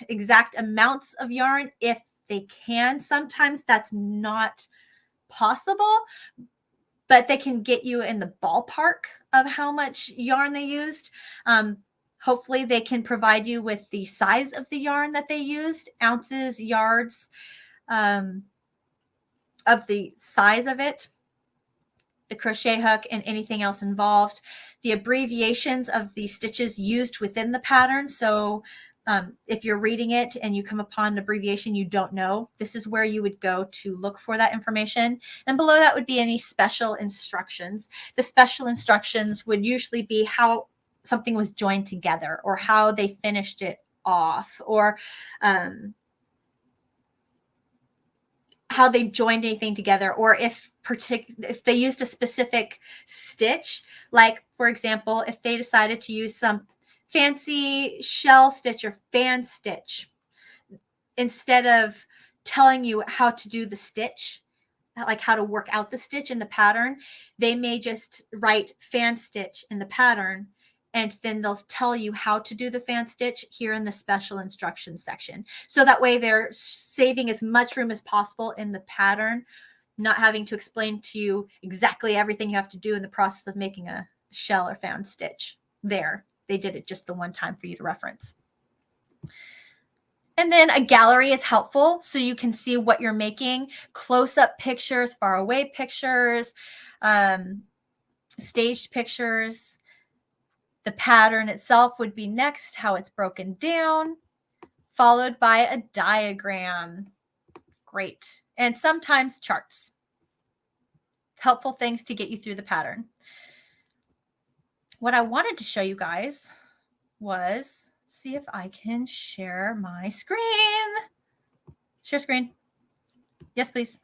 exact amounts of yarn if they can. Sometimes that's not possible, but they can get you in the ballpark of how much yarn they used. Hopefully, they can provide you with the size of the yarn that they used, ounces, yards, of the size of it, the crochet hook, and anything else involved. The abbreviations of the stitches used within the pattern. So if you're reading it and you come upon an abbreviation you don't know, this is where you would go to look for that information. And below that would be any special instructions. The special instructions would usually be how something was joined together, or how they finished it off, or how they joined anything together, or if they used a specific stitch. Like, for example, if they decided to use some fancy shell stitch or fan stitch, instead of telling you how to do the stitch, like how to work out the stitch in the pattern, they may just write fan stitch in the pattern, and then they'll tell you how to do the fan stitch here in the special instructions section. So that way they're saving as much room as possible in the pattern, not having to explain to you exactly everything you have to do in the process of making a shell or fan stitch. There, they did it just the one time for you to reference. And then a gallery is helpful, so you can see what you're making, close-up pictures, far away pictures, staged pictures. The pattern itself would be next, how it's broken down, followed by a diagram. Great. And sometimes charts. Helpful things to get you through the pattern. What I wanted to show you guys was, see if I can share my screen. Share screen. Yes, please.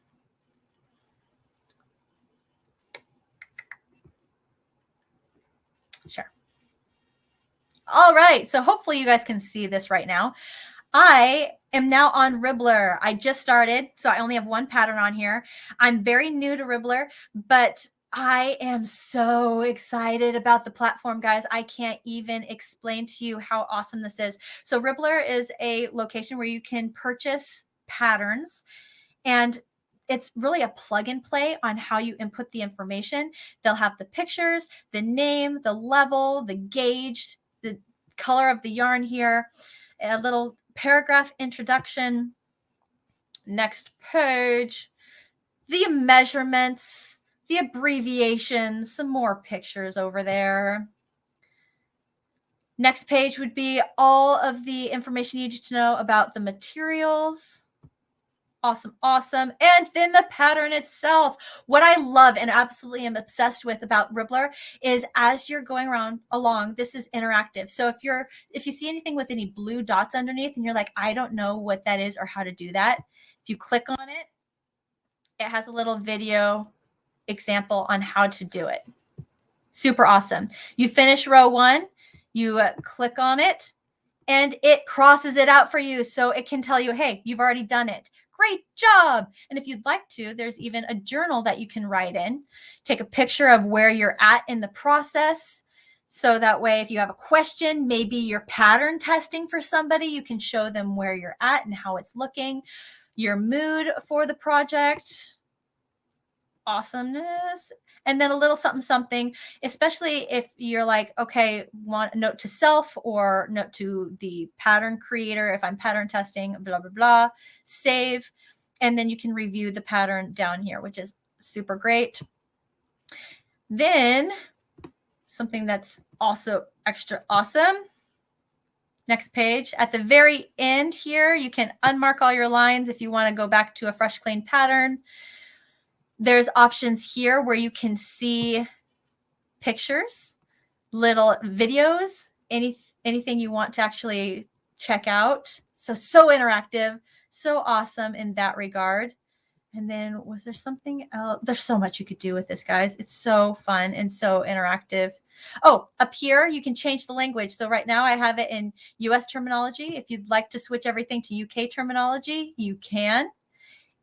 Sure. All right, so hopefully you guys can see this right now. I am now on Ribbler. I just started, so I only have one pattern on here. I'm very new to Ribbler, but I am so excited about the platform, guys. I can't even explain to you how awesome this is. So Ribbler is a location where you can purchase patterns, and it's really a plug and play on how you input the information. They'll have the pictures, the name, the level, the gauge, the color of the yarn here, a little paragraph introduction, next page, the measurements, the abbreviations, some more pictures over there. Next page would be all of the information you need to know about the materials. Awesome, awesome. And then the pattern itself. What I love and absolutely am obsessed with about Ribbler is as you're going around along, this is interactive. So if you see anything with any blue dots underneath and you're like, I don't know what that is or how to do that, if you click on it, it has a little video example on how to do it. Super awesome. You finish row 1, you click on it, and it crosses it out for you. So it can tell you, hey, you've already done it. Great job. And if you'd like to, there's even a journal that you can write in. Take a picture of where you're at in the process. So that way, if you have a question, maybe you're pattern testing for somebody, you can show them where you're at and how it's looking, your mood for the project. Awesomeness. And then a little something, something, especially if you're like, okay, want a note to self or note to the pattern creator. If I'm pattern testing, blah, blah, blah, save. And then you can review the pattern down here, which is super great. Then something that's also extra awesome. Next page. At the very end here, you can unmark all your lines if you want to go back to a fresh, clean pattern. There's options here where you can see pictures, little videos, anything you want to actually check out. So interactive, so awesome in that regard. And then was there something else? There's so much you could do with this, guys. It's so fun and so interactive. Oh, up here, you can change the language. So right now I have it in US terminology. If you'd like to switch everything to UK terminology, you can.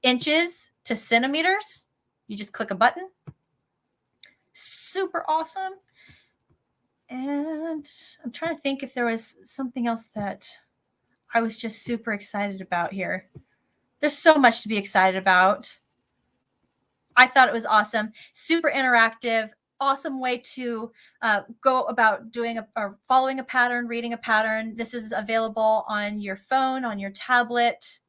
Inches to centimeters. You just click a button. Super awesome. And I'm trying to think if there was something else that I was just super excited about here. There's so much to be excited about. I thought it was awesome. Super interactive. Awesome way to go about doing or following a pattern, reading a pattern. This is available on your phone, on your tablet.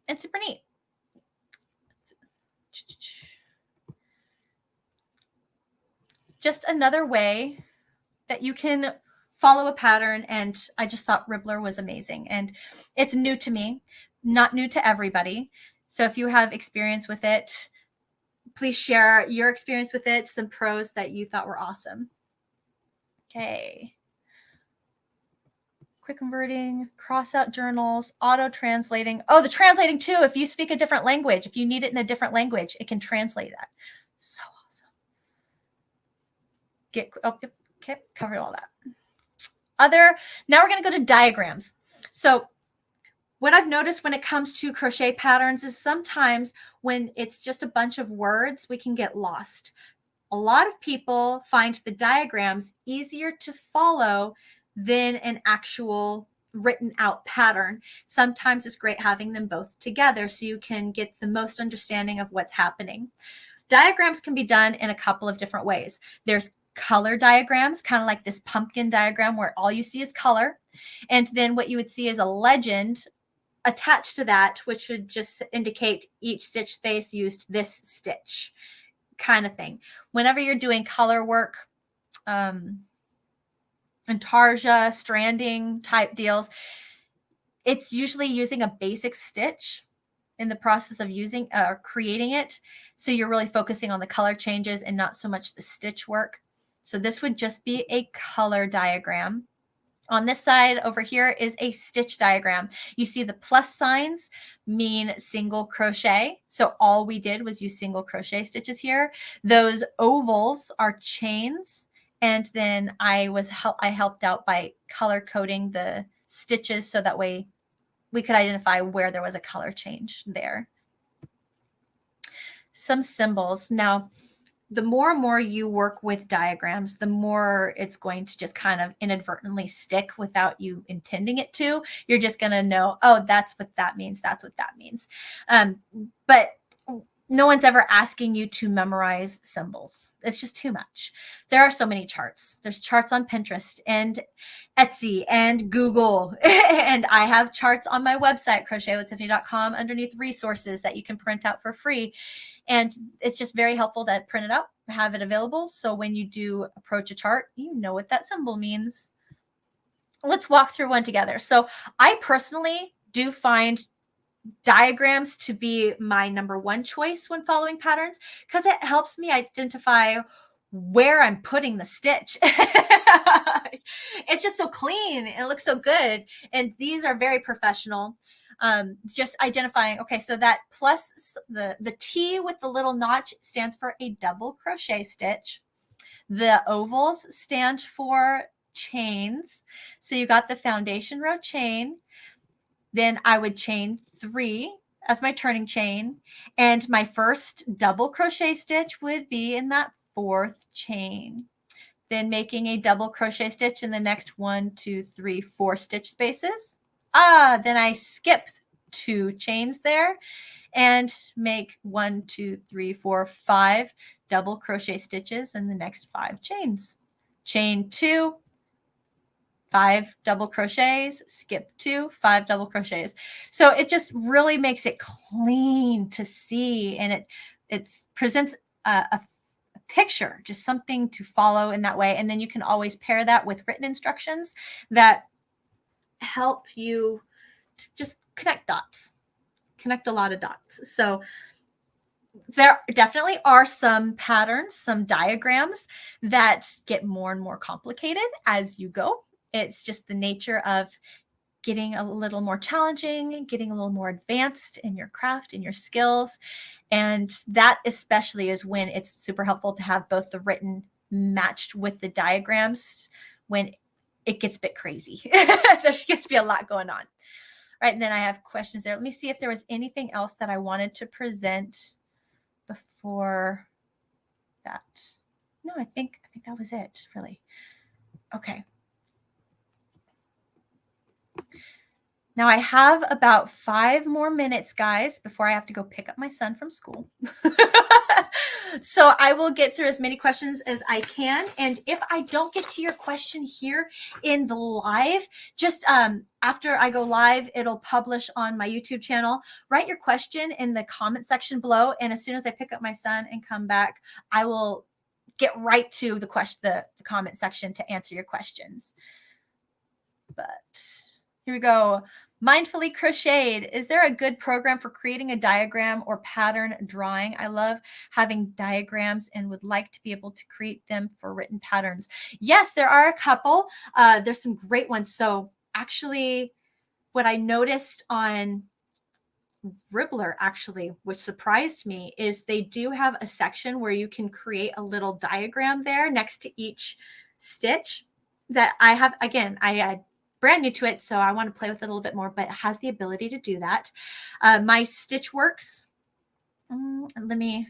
And super neat. Just another way that you can follow a pattern. And I just thought Ribbler was amazing. And it's new to me, not new to everybody. So if you have experience with it, please share your experience with it, some pros that you thought were awesome. Okay. Quick converting, cross out journals, auto translating. Oh, the translating too. If you speak a different language, if you need it in a different language, it can translate that. So awesome. Okay, covered all that. Now we're going to go to diagrams. So what I've noticed when it comes to crochet patterns is sometimes when it's just a bunch of words, we can get lost. A lot of people find the diagrams easier to follow than an actual written out pattern. Sometimes it's great having them both together so you can get the most understanding of what's happening. Diagrams can be done in a couple of different ways. There's color diagrams, kind of like this pumpkin diagram where all you see is color. And then what you would see is a legend attached to that, which would just indicate each stitch space used this stitch kind of thing. Whenever you're doing color work, intarsia, stranding type deals, it's usually using a basic stitch in the process of using or creating it. So you're really focusing on the color changes and not so much the stitch work. So this would just be a color diagram. On this side over here is a stitch diagram. You see the plus signs mean single crochet. So all we did was use single crochet stitches here. Those ovals are chains. And then I helped out by color coding the stitches so that way we could identify where there was a color change there. Some symbols. Now, the more and more you work with diagrams, the more it's going to just kind of inadvertently stick without you intending it to. You're just going to know, oh, that's what that means. That's what that means. But no one's ever asking you to memorize symbols. It's just too much. There are so many charts. There's charts on Pinterest and Etsy and Google. And I have charts on my website, crochetwithtiffany.com, underneath resources that you can print out for free. And it's just very helpful to print it up, have it available. So when you do approach a chart, you know what that symbol means. Let's walk through one together. So I personally do find diagrams to be my number one choice when following patterns because it helps me identify where I'm putting the stitch. It's just so clean. It looks so good. And these are very professional. Just identifying, okay, so that plus the T with the little notch stands for a double crochet stitch. The ovals stand for chains. So you got the foundation row chain. Then I would chain 3 as my turning chain. And my first double crochet stitch would be in that 4th chain. Then making a double crochet stitch in the next 1, 2, 3, 4 stitch spaces. Then I skip 2 chains there and make 1, 2, 3, 4, 5 double crochet stitches in the next 5 chains. Chain 2, 5 double crochets, skip 2, 5 double crochets. So it just really makes it clean to see, and it presents a picture, just something to follow in that way. And then you can always pair that with written instructions that help you to just connect dots, connect a lot of dots. So there definitely are some patterns, some diagrams that get more and more complicated as you go. It's just the nature of getting a little more challenging, getting a little more advanced in your craft and your skills. And that especially is when it's super helpful to have both the written matched with the diagrams when it gets a bit crazy. There's gets to be a lot going on. Right, and then I have questions there. Let me see if there was anything else that I wanted to present before that. No, I think that was it, really. Okay. Now I have about 5 more minutes, guys, before I have to go pick up my son from school. So I will get through as many questions as I can. And if I don't get to your question here in the live, just after I go live, it'll publish on my YouTube channel. Write your question in the comment section below. And as soon as I pick up my son and come back, I will get right to the comment section to answer your questions. But here we go. Mindfully Crocheted. Is there a good program for creating a diagram or pattern drawing? I love having diagrams and would like to be able to create them for written patterns. Yes, there are a couple. There's some great ones. So actually, what I noticed on Ribbler, actually, which surprised me, is they do have a section where you can create a little diagram there next to each stitch that I have. Again, I brand new to it, so I want to play with it a little bit more, but it has the ability to do that. My Stitch Works, let me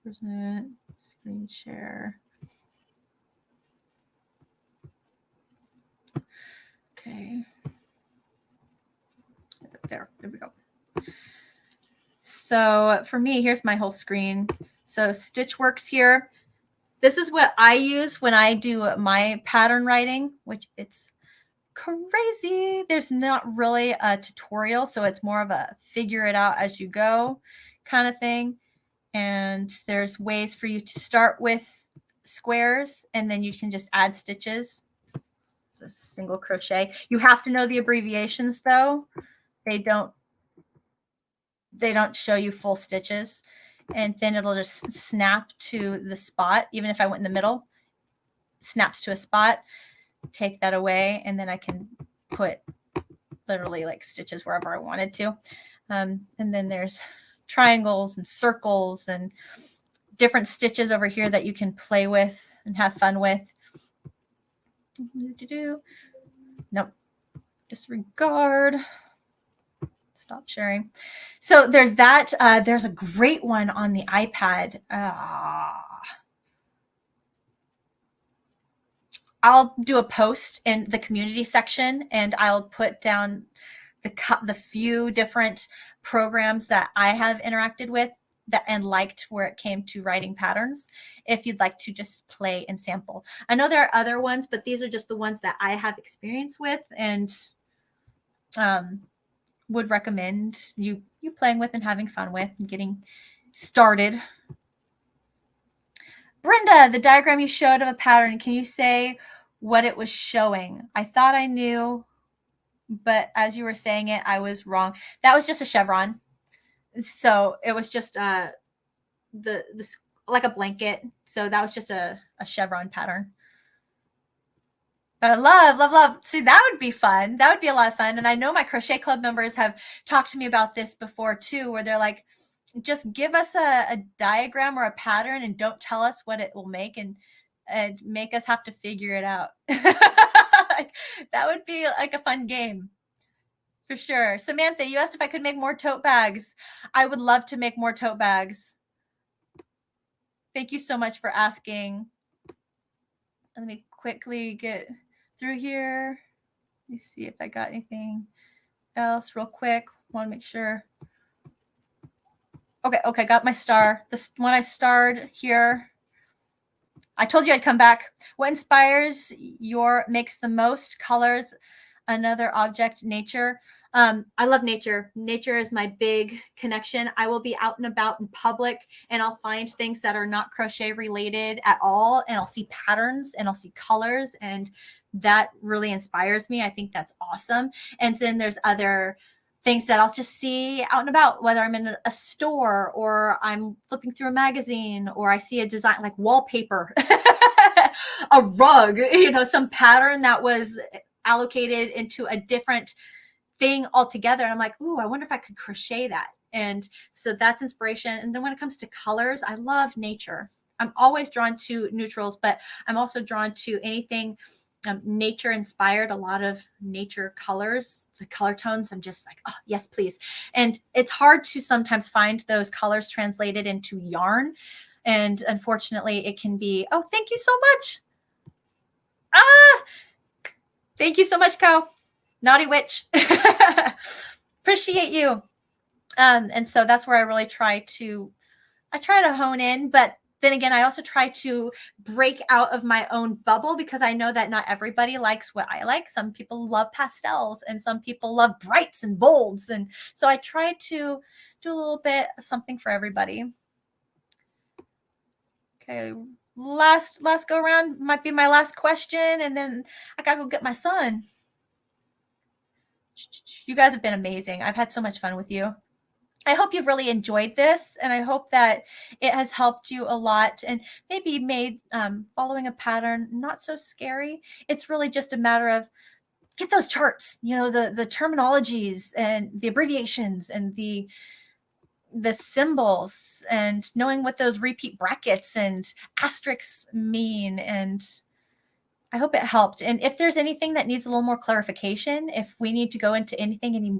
present, screen share. Okay. There we go. So for me, here's my whole screen. So Stitch Works here. This is what I use when I do my pattern writing, which it's crazy. There's not really a tutorial, so it's more of a figure it out as you go kind of thing. And there's ways for you to start with squares, and then you can just add stitches. So single crochet. You have to know the abbreviations though. They don't show you full stitches, and then it'll just snap to the spot. Even if I went in the middle, snaps to a spot. Take that away, and then I can put literally like stitches wherever I wanted to. And then there's triangles and circles and different stitches over here that you can play with and have fun with. Nope. Disregard. Stop sharing. So there's that. There's a great one on the iPad. I'll do a post in the community section, and I'll put down the few different programs that I have interacted with and liked where it came to writing patterns, if you'd like to just play and sample. I know there are other ones, but these are just the ones that I have experience with and would recommend you playing with and having fun with and getting started. Brenda, the diagram you showed of a pattern, can you say what it was showing? I thought I knew, but as you were saying it, I was wrong. That was just a chevron. So it was just like a blanket. So that was just a chevron pattern. But I love. See, that would be fun. That would be a lot of fun. And I know my Crochet Club members have talked to me about this before too, where they're like, just give us a diagram or a pattern and don't tell us what it will make and make us have to figure it out. That would be like a fun game for sure. Samantha, you asked if I could make more tote bags. I would love to make more tote bags. Thank you so much for asking. Let me quickly get through here. Let me see if I got anything else real quick. Want to make sure. Okay, got my star. This one I starred here. I told you I'd come back. What inspires makes the most colors? Another object, nature. I love nature. Nature is my big connection. I will be out and about in public, and I'll find things that are not crochet related at all, and I'll see patterns and I'll see colors, and that really inspires me. I think that's awesome. And then there's other things that I'll just see out and about, whether I'm in a store or I'm flipping through a magazine or I see a design like wallpaper, a rug, some pattern that was allocated into a different thing altogether. And I'm like, ooh, I wonder if I could crochet that. And so that's inspiration. And then when it comes to colors, I love nature. I'm always drawn to neutrals, but I'm also drawn to anything nature inspired, a lot of nature colors, the color tones. I'm just like, oh, yes, please. And it's hard to sometimes find those colors translated into yarn. And unfortunately, it can be, oh, thank you so much. Ah, thank you so much, Co. Naughty Witch. Appreciate you. And so that's where I really try to hone in, but then again, I also try to break out of my own bubble because I know that not everybody likes what I like. Some people love pastels and some people love brights and bolds. And so I try to do a little bit of something for everybody. Okay. Last go around might be my last question. And then I gotta go get my son. You guys have been amazing. I've had so much fun with you. I hope you've really enjoyed this, and I hope that it has helped you a lot and maybe made following a pattern not so scary. It's really just a matter of get those charts, you know, the terminologies and the abbreviations and the symbols and knowing what those repeat brackets and asterisks mean. And I hope it helped. And if there's anything that needs a little more clarification, if we need to go into anything any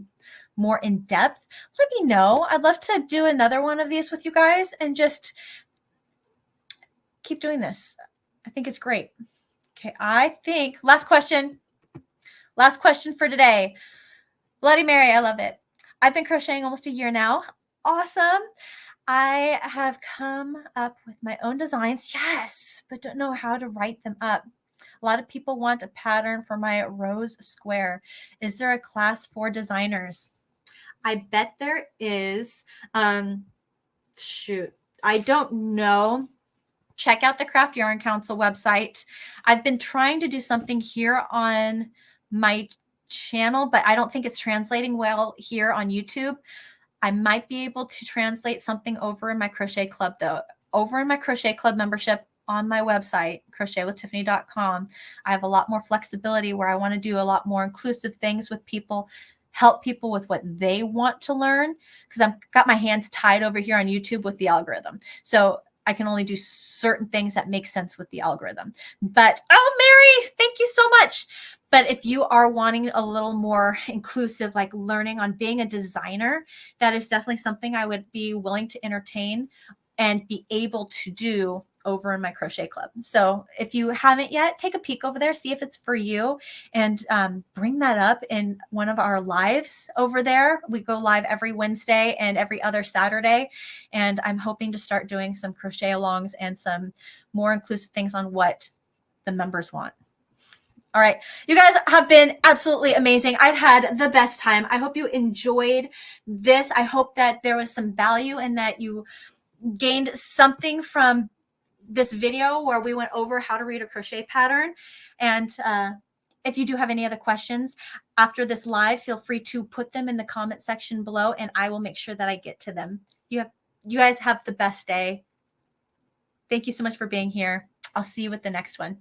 more in depth, let me know. I'd love to do another one of these with you guys and just keep doing this. I think it's great. Okay, I think last question for today. Bloody Mary, I love it. I've been crocheting almost a year now. Awesome. I have come up with my own designs, yes, but don't know how to write them up. A lot of people want a pattern for my rose square. Is there a class for designers? I bet there is. Shoot, I don't know. Check out the Craft Yarn Council website. I've been trying to do something here on my channel, but I don't think it's translating well here on YouTube. I might be able to translate something over in my Crochet Club, though. Over in my Crochet Club membership on my website, crochetwithtiffany.com, I have a lot more flexibility where I want to do a lot more inclusive things with people, help people with what they want to learn, because I've got my hands tied over here on YouTube with the algorithm. So I can only do certain things that make sense with the algorithm. But, oh, Mary, thank you so much. But if you are wanting a little more inclusive, like learning on being a designer, that is definitely something I would be willing to entertain and be able to do over in my Crochet Club. So if you haven't yet, take a peek over there, see if it's for you, and bring that up in one of our lives over there. We go live every Wednesday and every other Saturday, and I'm hoping to start doing some crochet alongs and some more inclusive things on what the members want. All right. You guys have been absolutely amazing. I've had the best time. I hope you enjoyed this. I hope that there was some value and that you gained something from this video where we went over how to read a crochet pattern. And if you do have any other questions after this live, feel free to put them in the comment section below and I will make sure that I get to them. You guys have the best day. Thank you so much for being here. I'll see you with the next one.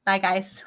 Bye, guys.